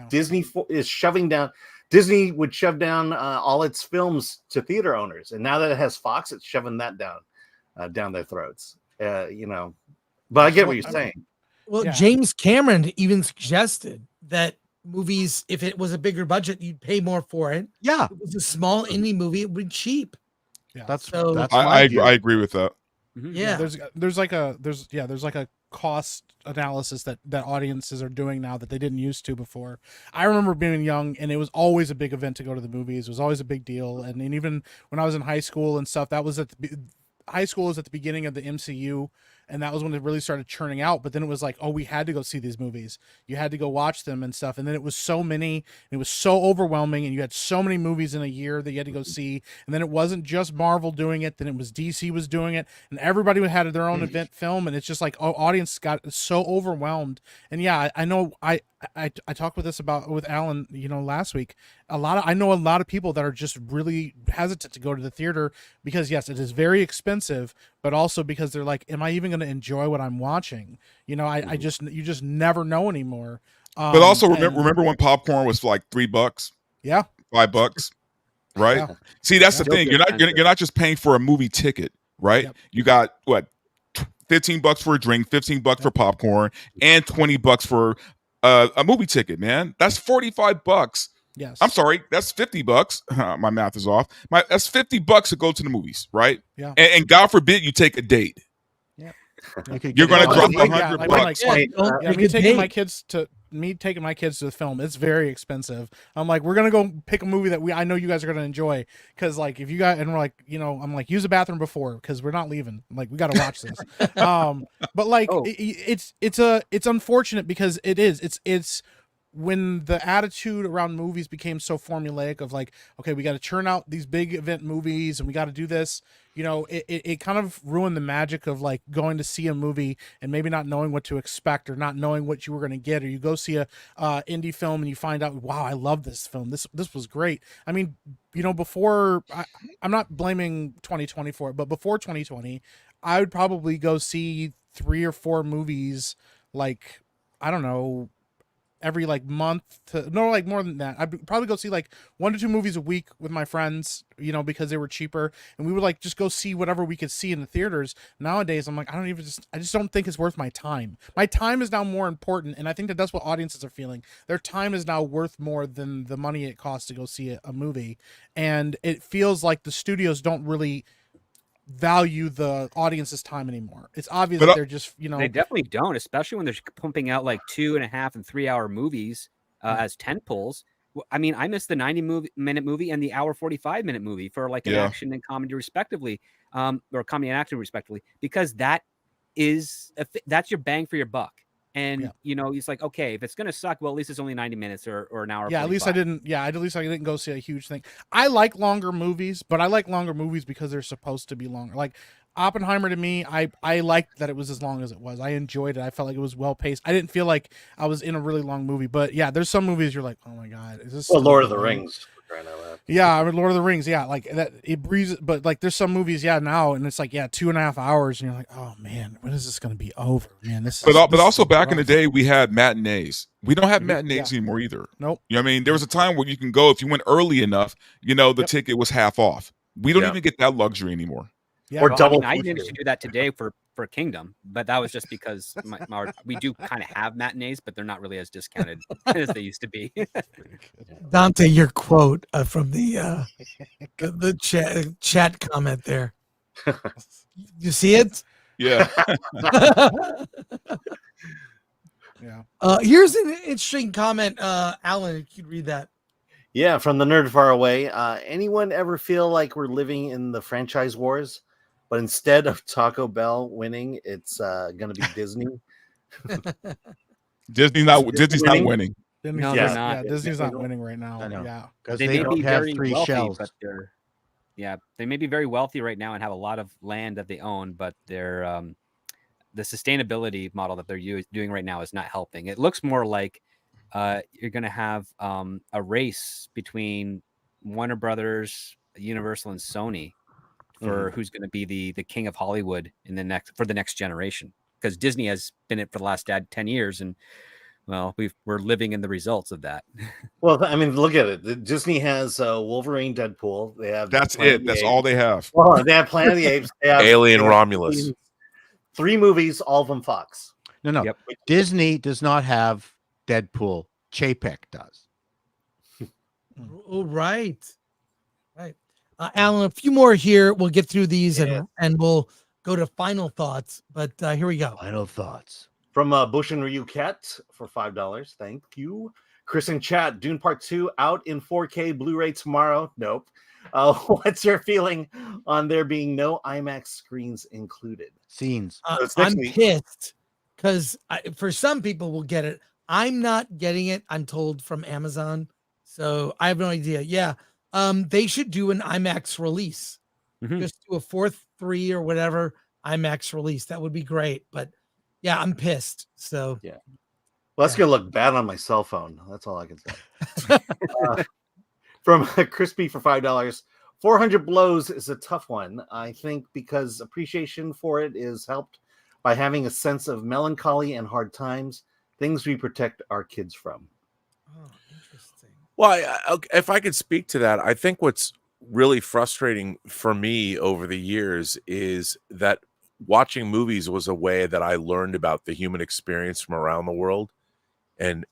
Disney is shoving down. Disney would shove down all its films to theater owners, and now that it has Fox, it's shoving that down their throats. But I get what you're saying. Well, James Cameron even suggested that movies, if it was a bigger budget, you'd pay more for it. Yeah, if it was a small indie movie, it would be cheap. Yeah, that's I agree with that. Mhm. Yeah. There's like a cost analysis that audiences are doing now that they didn't used to before. I remember being young and it was always a big event to go to the movies. It was always a big deal. And even when I was in high school and stuff, that was high school was at the beginning of the MCU, and that was when it really started churning out. But then it was like, oh, we had to go see these movies. You had to go watch them and stuff. And then it was so many, and it was so overwhelming, and you had so many movies in a year that you had to go see. And then it wasn't just Marvel doing it, then it was DC was doing it, and everybody had their own event film. And it's just like, oh, audience got so overwhelmed. And yeah, I know I talked with Alan, last week. I know a lot of people that are just really hesitant to go to the theater because yes, it is very expensive, but also because they're like, am I even going to enjoy what I'm watching? You just never know anymore. But also remember when popcorn was like $3, yeah, $5, right? Yeah. See, that's the Still thing. too You're not just paying for a movie ticket, right? Yep. You got what, $15 for a drink, $15 for popcorn, and $20 for a movie ticket. Man, that's $45. yes. I'm sorry, that's $50. My math is off. That's $50 to go to the movies, right? Yeah. And God forbid you take a date. You're going to drop $100. Me taking my kids to the film, it's very expensive. I'm like, we're gonna go pick a movie that I know you guys are gonna enjoy, because like if you guys, and we're like, I'm like, use a bathroom before because we're not leaving. I'm like, we got to watch this. But like it's unfortunate because it's when the attitude around movies became so formulaic of like, okay, we got to churn out these big event movies and we got to do this, it kind of ruined the magic of like going to see a movie and maybe not knowing what to expect or not knowing what you were going to get, or you go see a indie film and you find out, wow, I love this film. This was great. I mean, before I'm not blaming 2020 for it, but before 2020, I would probably go see 3 or 4 movies, like, I don't know, every like month like more than that. I'd probably go see like 1 to 2 movies a week with my friends, because they were cheaper, and we would like just go see whatever we could see in the theaters. Nowadays, I'm like, I just don't think it's worth my time. My time is now more important, and I think that's what audiences are feeling. Their time is now worth more than the money it costs to go see a movie, and it feels like the studios don't really value the audience's time anymore. It's obvious that they're just, they definitely don't, especially when they're pumping out like 2.5 and 3 hour movies as tent poles. I mean, I missed the 90-minute movie and the hour 45-minute movie for like an action and comedy respectively, or comedy and action respectively, because that's your bang for your buck. And it's like, okay, if it's gonna suck, well, at least it's only 90 minutes or an hour. Yeah, 45. at least I didn't go see a huge thing. I like longer movies, but I like longer movies because they're supposed to be longer. Like Oppenheimer, to me, I liked that it was as long as it was. I enjoyed it. I felt like it was well paced. I didn't feel like I was in a really long movie. But yeah, there's some movies you're like, oh my god, is this? Well, Lord of the Rings. Yeah, I mean, Lord of the Rings, yeah, like that, it breezes. But like, there's some movies, now, and it's like, 2.5 hours, and you're like, oh man, when is this going to be over, man? But also back in the day, we had matinees. We don't have matinees anymore either. Nope. I mean, there was a time where you can go if you went early enough. The ticket was half off. We don't even get that luxury anymore. Yeah. Or double. I managed to do that today for Kingdom, but that was just because we do kind of have matinees, but they're not really as discounted as they used to be. Dante, your quote from the chat comment there. You see it? Yeah. Yeah. Here's an interesting comment, Alan. If you could read that. Yeah, from the nerd far away. Anyone ever feel like we're living in the franchise wars, but instead of Taco Bell winning, it's going to be Disney? Disney's not winning. No, they're not. Disney's not winning right now. I know. Yeah, because They they may don't be have very 3 wealthy, shells. but they may be very wealthy right now and have a lot of land that they own, but they're the sustainability model that they're doing right now is not helping. It looks more like you're going to have a race between Warner Brothers, Universal, and Sony for who's going to be the king of Hollywood for the next generation. Because Disney has been it for the last 10 years, and well, we're living in the results of that. Well, I mean, look at it. Disney has Wolverine, Deadpool. They have That's Planet it. of the That's Apes. all they have. Well, they have Planet of the Apes. They have, Alien they have Romulus. 3 movies, all of them Fox. No. Yep. Disney does not have Deadpool. Chapek does. Oh, right. Alan, a few more here. We'll get through these and we'll go to final thoughts. But here we go. Final thoughts. From Bush and Ryu Cat for $5. Thank you. Chris in chat, Dune Part 2 out in 4K Blu-ray tomorrow. Nope. What's your feeling on there being no IMAX screens included? Scenes. So it's next I'm week. pissed because for some people will get it. I'm not getting it. I'm told from Amazon, so I have no idea. Yeah, they should do an IMAX release. Mhm. Just do a 4:3 or whatever IMAX release. That would be great. But yeah, I'm pissed. So Well, that's gonna look bad on my cell phone. That's all I can say. From Crispy for $5. 400 Blows is a tough one, I think, because appreciation for it is helped by having a sense of melancholy and hard times, things we protect our kids from. oh, interesting. Well, if I could speak to that, I think what's really frustrating for me over the years is that watching movies was a way that I learned about the human experience from around the world and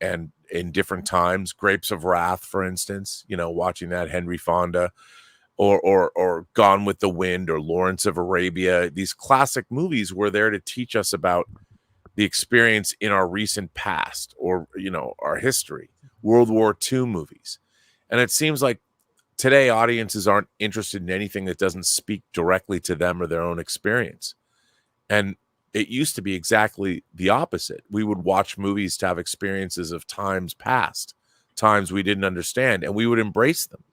in different times. Grapes of Wrath, for instance, watching that, Henry Fonda, or Gone with the Wind, or Lawrence of Arabia. These classic movies were there to teach us about the experience in our recent past, or our history. World War II movies. And it seems like today audiences aren't interested in anything that doesn't speak directly to them or their own experience. And it used to be exactly the opposite. We would watch movies to have experiences of times past, times we didn't understand, and we would embrace them.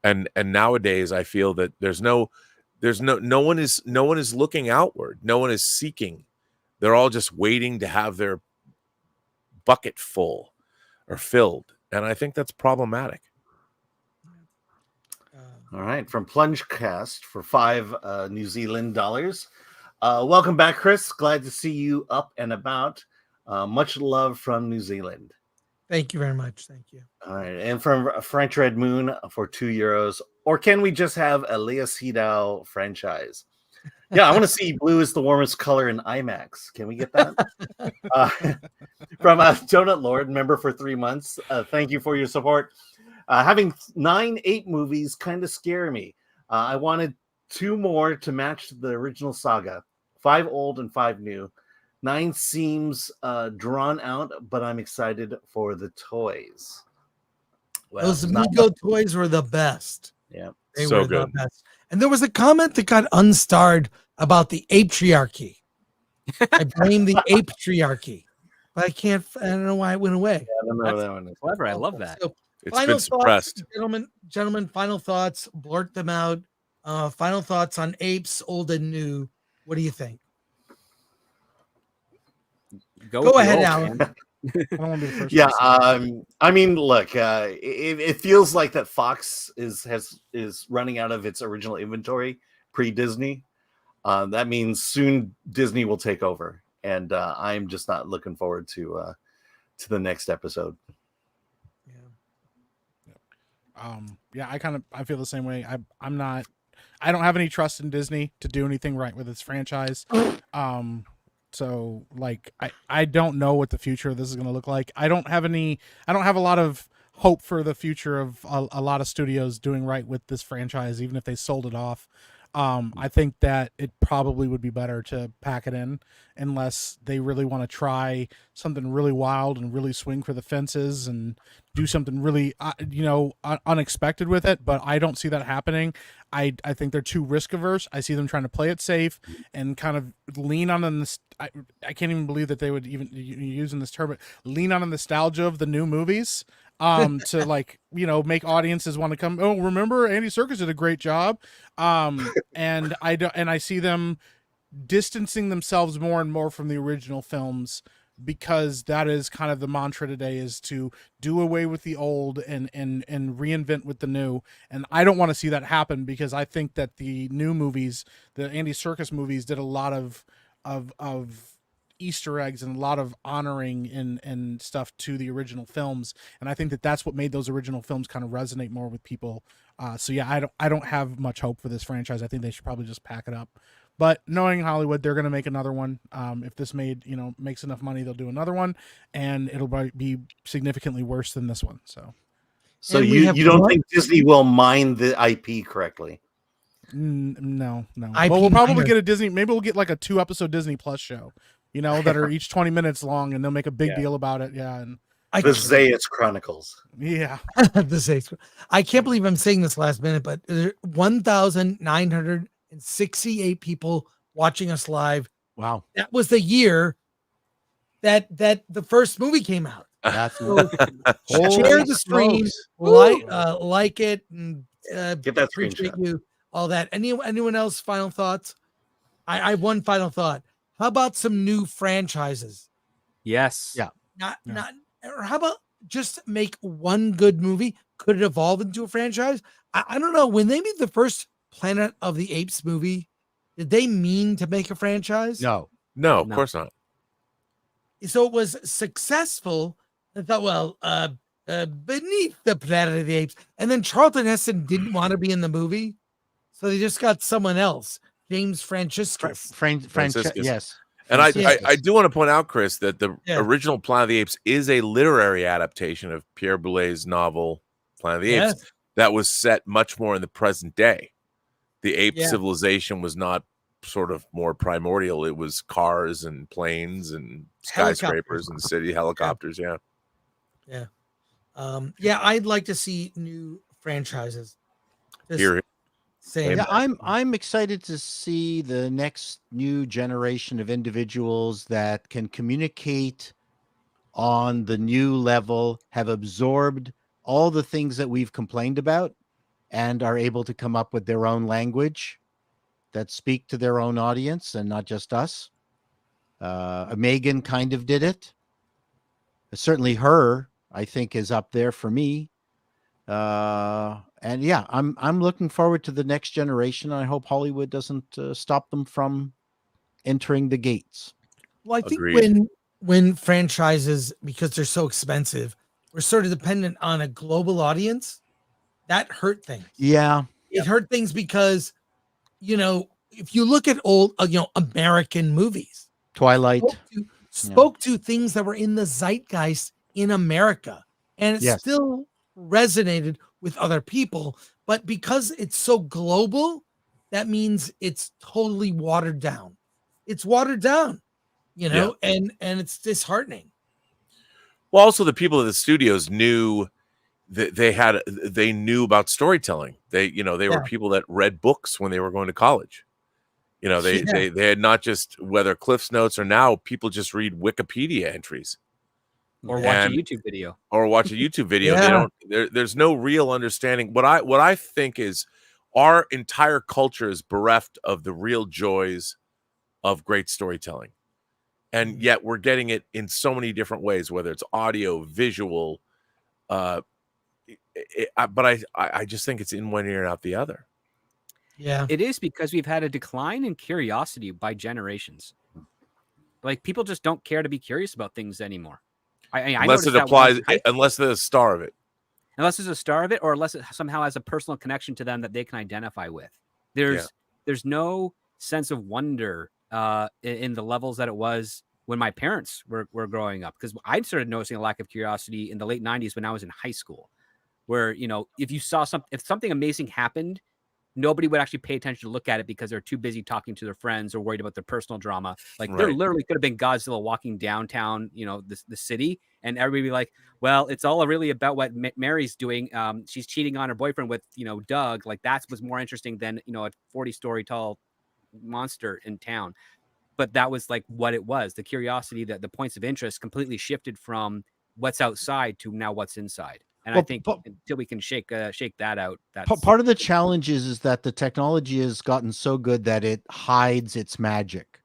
And nowadays I feel that no one is looking outward. No one is seeking. They're all just waiting to have their bucket full or filled. And I think that's problematic. All right, from Plungecast for $5 New Zealand dollars. Welcome back, Chris. Glad to see you up and about. Much love from New Zealand. Thank you very much. Thank you. All right, and from French Red Moon for €2. Or can we just have a Lea Seydow franchise? Yeah, I want to see blue is the warmest color in IMAX. Can we get that? From Donut Lord, member for 3 months. Thank you for your support. Having 9 ape movies kind of scare me. I wanted 2 more to match the original saga. 5 old and 5 new. 9 seems drawn out, but I'm excited for the toys. Well, those Amigo toys were the best. Yeah, they so were good. the best. And there was a comment that got unstarred about the apatriarchy. I blame the apatriarchy, but I don't know why it went away. I don't know That's that one is. clever. I love that. So, It's final been suppressed. thoughts, gentlemen. Final thoughts. Blurt them out. Final thoughts on Apes, old and new. What do you think? Go with the ahead, old, Alan. man. I don't want to be the first. Yeah, person. I mean, look, it feels like that Fox is running out of its original inventory pre-Disney. That means soon Disney will take over, and I'm just not looking forward to the next episode. Yeah, I feel the same way. I don't have any trust in Disney to do anything right with its franchise. So like I don't know what the future of this is going to look like. I don't have a lot of hope for the future of a lot of studios doing right with this franchise, even if they sold it off. I think that it probably would be better to pack it in unless they really want to try something really wild and really swing for the fences and do something really, unexpected with it. But I don't see that happening. I think they're too risk averse. I see them trying to play it safe and kind of lean on this. I can't even believe that they would even using this term, but lean on the nostalgia of the new movies. To make audiences want to come. Oh, remember Andy Serkis did a great job. And I see them distancing themselves more and more from the original films because that is kind of the mantra today, is to do away with the old and reinvent with the new. And I don't want to see that happen because I think that the new movies, the Andy Serkis movies, did a lot of Easter eggs and a lot of honoring and stuff to the original films, and I think that that's what made those original films kind of resonate more with people. So yeah, I don't have much hope for this franchise. I think they should probably just pack it up. But knowing Hollywood, they're going to make another one. If this makes enough money, they'll do another one, and it'll be significantly worse than this one. So you don't think Disney will mine the IP correctly? No. IP Well, we'll probably minor. get a Disney. Maybe we'll get like a 2-episode Disney Plus show. That are each 20 minutes long, and they'll make a big Yeah. deal about it. Yeah, and I The can't, Zayas Chronicles. yeah. I can't believe I'm saying this last minute, but 1,968 people watching us live. Wow. That was the year that the first movie came out. That's So Holy share the stream, smokes. like it, and Get that appreciate screenshot. you. All that. Anyone else? Final thoughts? I have one final thought. How about some new franchises? Yes. Yeah. Not, or how about just make one good movie? Could it evolve into a franchise? I don't know. When they made the first Planet of the Apes movie, did they mean to make a franchise? No. No, of No. course not. So it was successful. I thought, well, beneath the Planet of the Apes, and then Charlton Heston didn't want to be in the movie, so they just got someone else, James Franciscus. Franciscus. Yes. And I Franciscus. do want to point out, Chris, that the Yeah. original Planet of the Apes is a literary adaptation of Pierre Boulez's novel Planet of the Apes Yes. that was set much more in the present day. The ape Yeah. civilization was not sort of more primordial. It was cars and planes and skyscrapers and city helicopters. Yeah. Yeah, I'd like to see new franchises. Just Here, saying. Yeah, I'm excited to see the next new generation of individuals that can communicate on the new level, have absorbed all the things that we've complained about, and are able to come up with their own language that speak to their own audience and not just us. Megan kind of did it. Certainly her, I think, is up there for me. And yeah, I'm looking forward to the next generation. I hope Hollywood doesn't stop them from entering the gates. Well, I think Agreed. when franchises, because they're so expensive, we're sort of dependent on a global audience, that hurt things. Yeah. It hurt things because, if you look at old, American movies, Twilight. spoke to things that were in the zeitgeist in America, and it Yes. still resonated with other people. But because it's so global, that means it's totally watered down. It's watered down, and it's disheartening. well, also the people at the studios knew that they knew about storytelling. They were Yeah. people that read books when they were going to college. They had not just, whether Cliff's Notes or now people just read Wikipedia entries Or watch And- a YouTube video. or watch a YouTube video. Yeah. There's no real understanding. What I think is our entire culture is bereft of the real joys of great storytelling. And yet we're getting it in so many different ways, whether it's audio, visual, but I just think it's in one ear and out the other. Yeah. It is because we've had a decline in curiosity by generations. Like, people just don't care to be curious about things anymore. I Unless noticed it that when I applies, was in high- unless they're the star of it. unless there's a star of it, or unless it somehow has a personal connection to them that they can identify with. There's no sense of wonder in the levels that it was when my parents were growing up, because I started noticing a lack of curiosity in the late 90s when I was in high school, where if something amazing happened, nobody would actually pay attention to look at it because they're too busy talking to their friends or worried about their personal drama. Like, there Right. literally could have been Godzilla walking downtown, the city, and everybody be like, well, it's all really about what Mary's doing. She's cheating on her boyfriend with, Doug. Like, that was more interesting than, a 40-story tall monster in town. But that was like what it was. The curiosity, that the points of interest completely shifted from what's outside to now what's inside. And I Well, think until we can shake that out, Part of the challenge is that the technology has gotten so good that it hides its magic.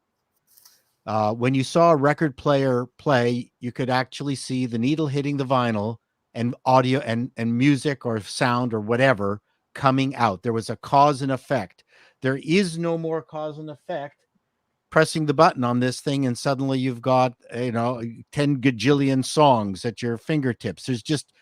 When you saw a record player play, you could actually see the needle hitting the vinyl and audio and music or sound or whatever coming out. There was a cause and effect. There is no more cause and effect. Pressing the button on this thing and suddenly you've got 10 gajillion songs at your fingertips. There's just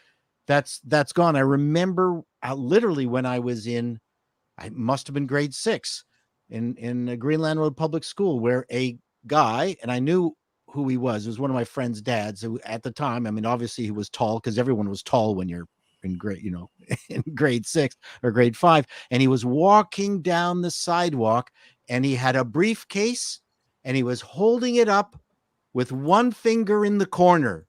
that's gone. I remember literally when I was I must have been grade 6 in Greenland Road Public School, where a guy, and I knew who he was. It was one of my friend's dads who, at the time, I mean, obviously he was tall because everyone was tall when you're in grade, in grade 6 or grade 5, and he was walking down the sidewalk, and he had a briefcase, and he was holding it up with one finger in the corner,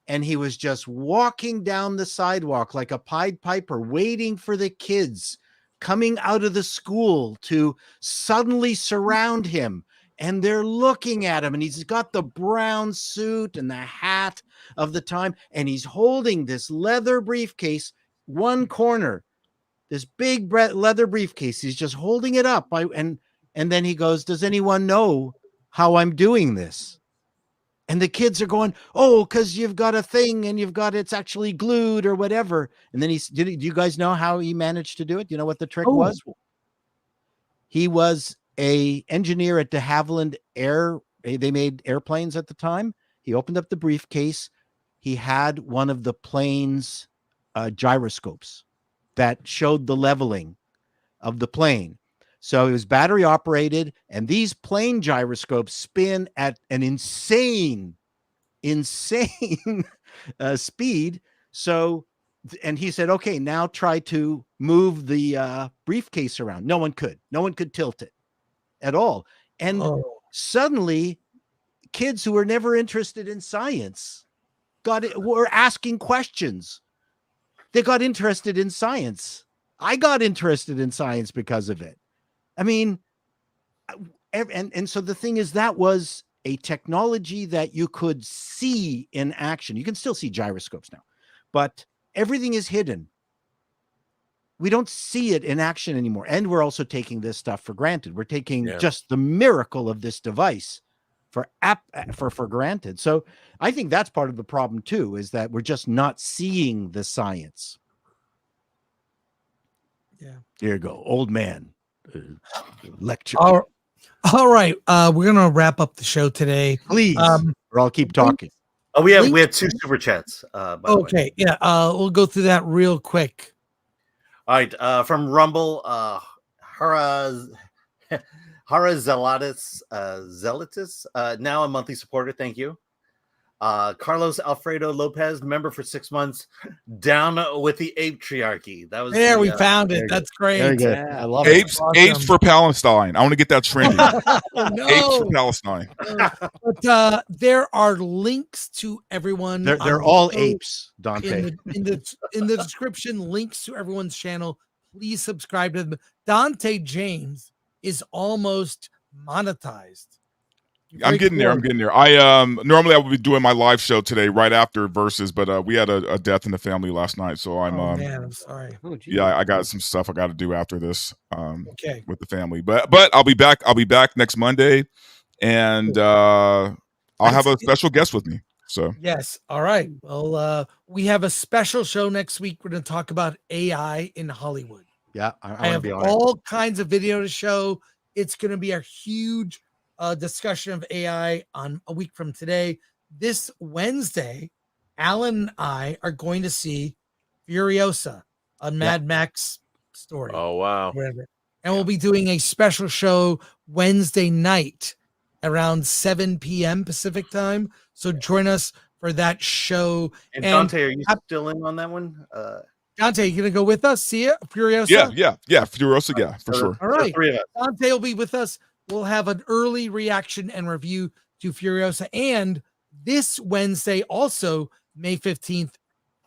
and he was just walking down the sidewalk like a Pied Piper, waiting for the kids coming out of the school to suddenly surround him. And they're looking at him, and he's got the brown suit and the hat of the time, and he's holding this leather briefcase, one corner, this big leather briefcase. He's just holding it up. And then he goes, "Does anyone know how I'm doing this?" And the kids are going, "Oh, because you've got a thing and it's actually glued or whatever." And then do you guys know how he managed to do it? You know what the trick was? He was a engineer at de Havilland Air. They made airplanes at the time. He opened up the briefcase. He had one of the plane's gyroscopes that showed the leveling of the plane. So it was battery operated, and these plane gyroscopes spin at an insane speed. So, and he said, "Okay, now try to move the briefcase around." No one could tilt it at all. And suddenly kids who were never interested in science were asking questions. They got interested in science. I got interested in science because of it. I mean, and so the thing is, that was a technology that you could see in action. You can still see gyroscopes now, but everything is hidden. We don't see it in action anymore. And we're also taking this stuff for granted. We're taking just the miracle of this device for granted. So I think that's part of the problem too, is that we're just not seeing the science. Yeah. Here you go. Old man lecture. All right. We're going to wrap up the show today. Please. Or I'll keep talking. Oh, we have 2 super chats. By the way. Yeah. We'll go through that real quick. All right. From Rumble, Zelatis, now a monthly supporter. Thank you. Carlos Alfredo Lopez, member for 6 months. Down with the ape triarchy. That was we found it. That's great. Very good. Yeah. I love Apes, it. Awesome. apes for Palestine. I want to get that trending. No. Apes for Palestine. But there are links to everyone. They're all apes, Dante. In the description, links to everyone's channel. Please subscribe to them. Dante James is almost monetized. I'm getting there. I normally I would be doing my live show today right after Versus, but we had a death in the family last night, so I'm man, I'm sorry. I got some stuff I got to do after this Okay. with the family. But I'll be back. I'll be back next Monday, and I'll have a special guest with me. So yes. All right. Well, we have a special show next week. We're going to talk about AI in Hollywood. Yeah, I have all kinds of video to show. It's going to be a huge discussion of AI on a week from today. This Wednesday, Alan and I are going to see Furiosa, a Mad Max story. Oh, wow. Whatever. And we'll be doing a special show Wednesday night around 7 p.m. Pacific time. So join us for that show. And Dante, are you still in on that one? Dante, you gonna go with us? See it? Furiosa? Yeah. Furiosa, yeah, for sure. All right. 3 of us. Dante will be with us. We'll have an early reaction and review to Furiosa. And this Wednesday, also May 15th,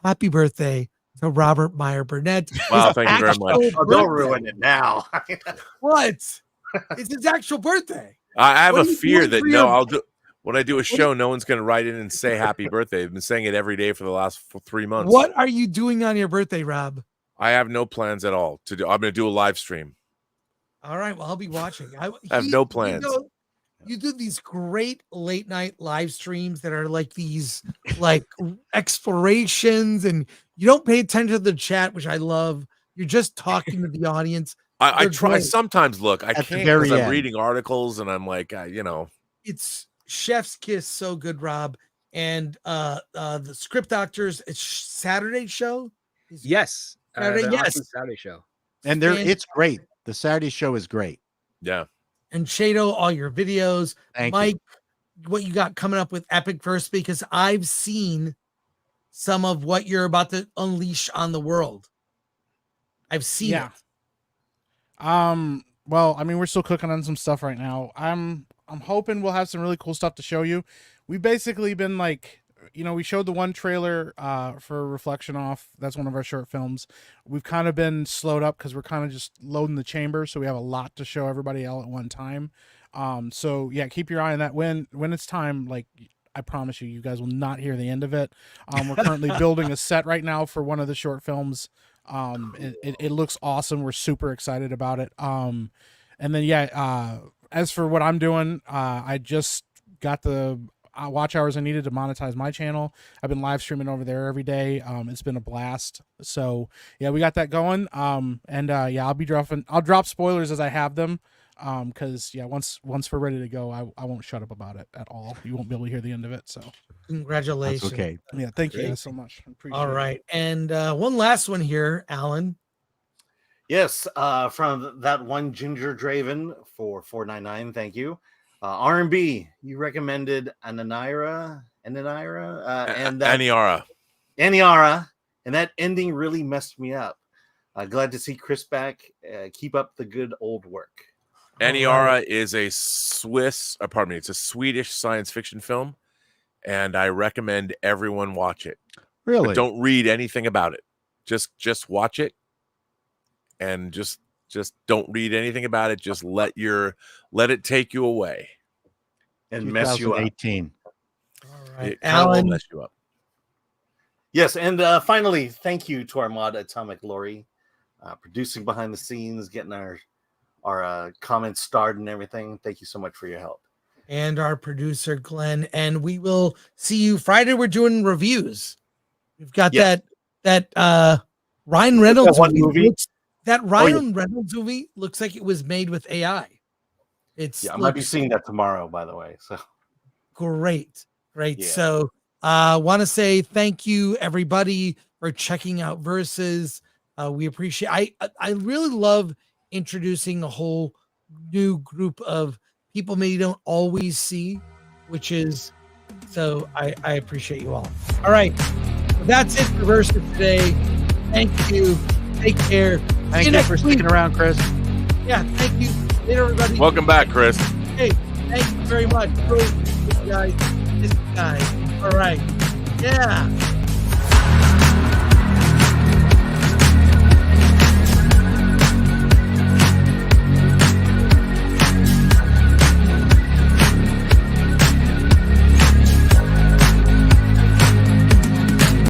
happy birthday to Robert Meyer Burnett. Wow, thank you very much. Oh, don't ruin it now. What? It's his actual birthday. I have What a are you fear doing that for your- when I do a show, no one's going to write in and say happy birthday. I've been saying it every day for the last 3 months. What are you doing on your birthday, Rob? I have no plans at all to do. I'm going to do a live stream. All right. Well, I'll be watching. I have no plans. You do these great late night live streams that are like these like explorations, and you don't pay attention to the chat, which I love. You're just talking to the audience. I They're try. great. Sometimes look, I At the can't very because I'm end. reading articles and I'm like, It's chef's kiss, so good, Rob. And the script doctors, it's Saturday show. Yes. Saturday, the yes. Awesome Saturday show. And it's great. The Saturday show is great. yeah. And Shado, all your videos. Thank Mike, what you got coming up with Epic First? Because I've seen some of what you're about to unleash on the world. I've seen it. Well, I mean, we're still cooking on some stuff right now. I'm hoping we'll have some really cool stuff to show you. We've basically been like, we showed the one trailer for Reflection Off. That's one of our short films. We've kind of been slowed up because we're kind of just loading the chamber, so we have a lot to show everybody all at one time. So yeah, keep your eye on that. When it's time, like, I promise you guys will not hear the end of it. We're currently building a set right now for one of the short films. It looks awesome. We're super excited about it. And then as for what I'm doing, I just got the watch hours I needed to monetize my channel. I've been live streaming over there every day. It's been a blast. So yeah, we got that going. I'll drop spoilers as I have them. Because once we're ready to go, I won't shut up about it at all. You won't be able to hear the end of it. So Congratulations. That's okay. yeah, thank you guys so much. Appreciate All right. And one last one here, Alan. Yes, from that one Ginger Draven for $4.99. Thank you. R&B, you recommended Aniara, and that Aniara, and that ending really messed me up. Glad to see Chris back. Keep up the good old work. Aniara is a it's a Swedish science fiction film, and I recommend everyone watch it. Really? But don't read anything about it. Just watch it, and just don't read anything about it. Just let it take you away And mess you up. 2018. All right. It kind of will Alan, mess you up. Yes, and finally, thank you to our mod Atomic Lori, producing behind the scenes, getting our comments started and everything. Thank you so much for your help. and our producer, Glenn. And we will see you Friday. We're doing reviews. We've got that Ryan Reynolds movie. Reynolds movie looks like it was made with AI. I might be seeing that tomorrow, by the way. So great. Yeah. So want to say thank you everybody for checking out Versus. We appreciate. I really love introducing a whole new group of people maybe you don't always see, which is so I appreciate you all. All right, that's it for Versus today. Thank you. Take care. Thank you for sticking around, Chris. Yeah, thank you. Later, everybody. Welcome back, Chris. Hey, thank you very much. This guy. All right. Yeah.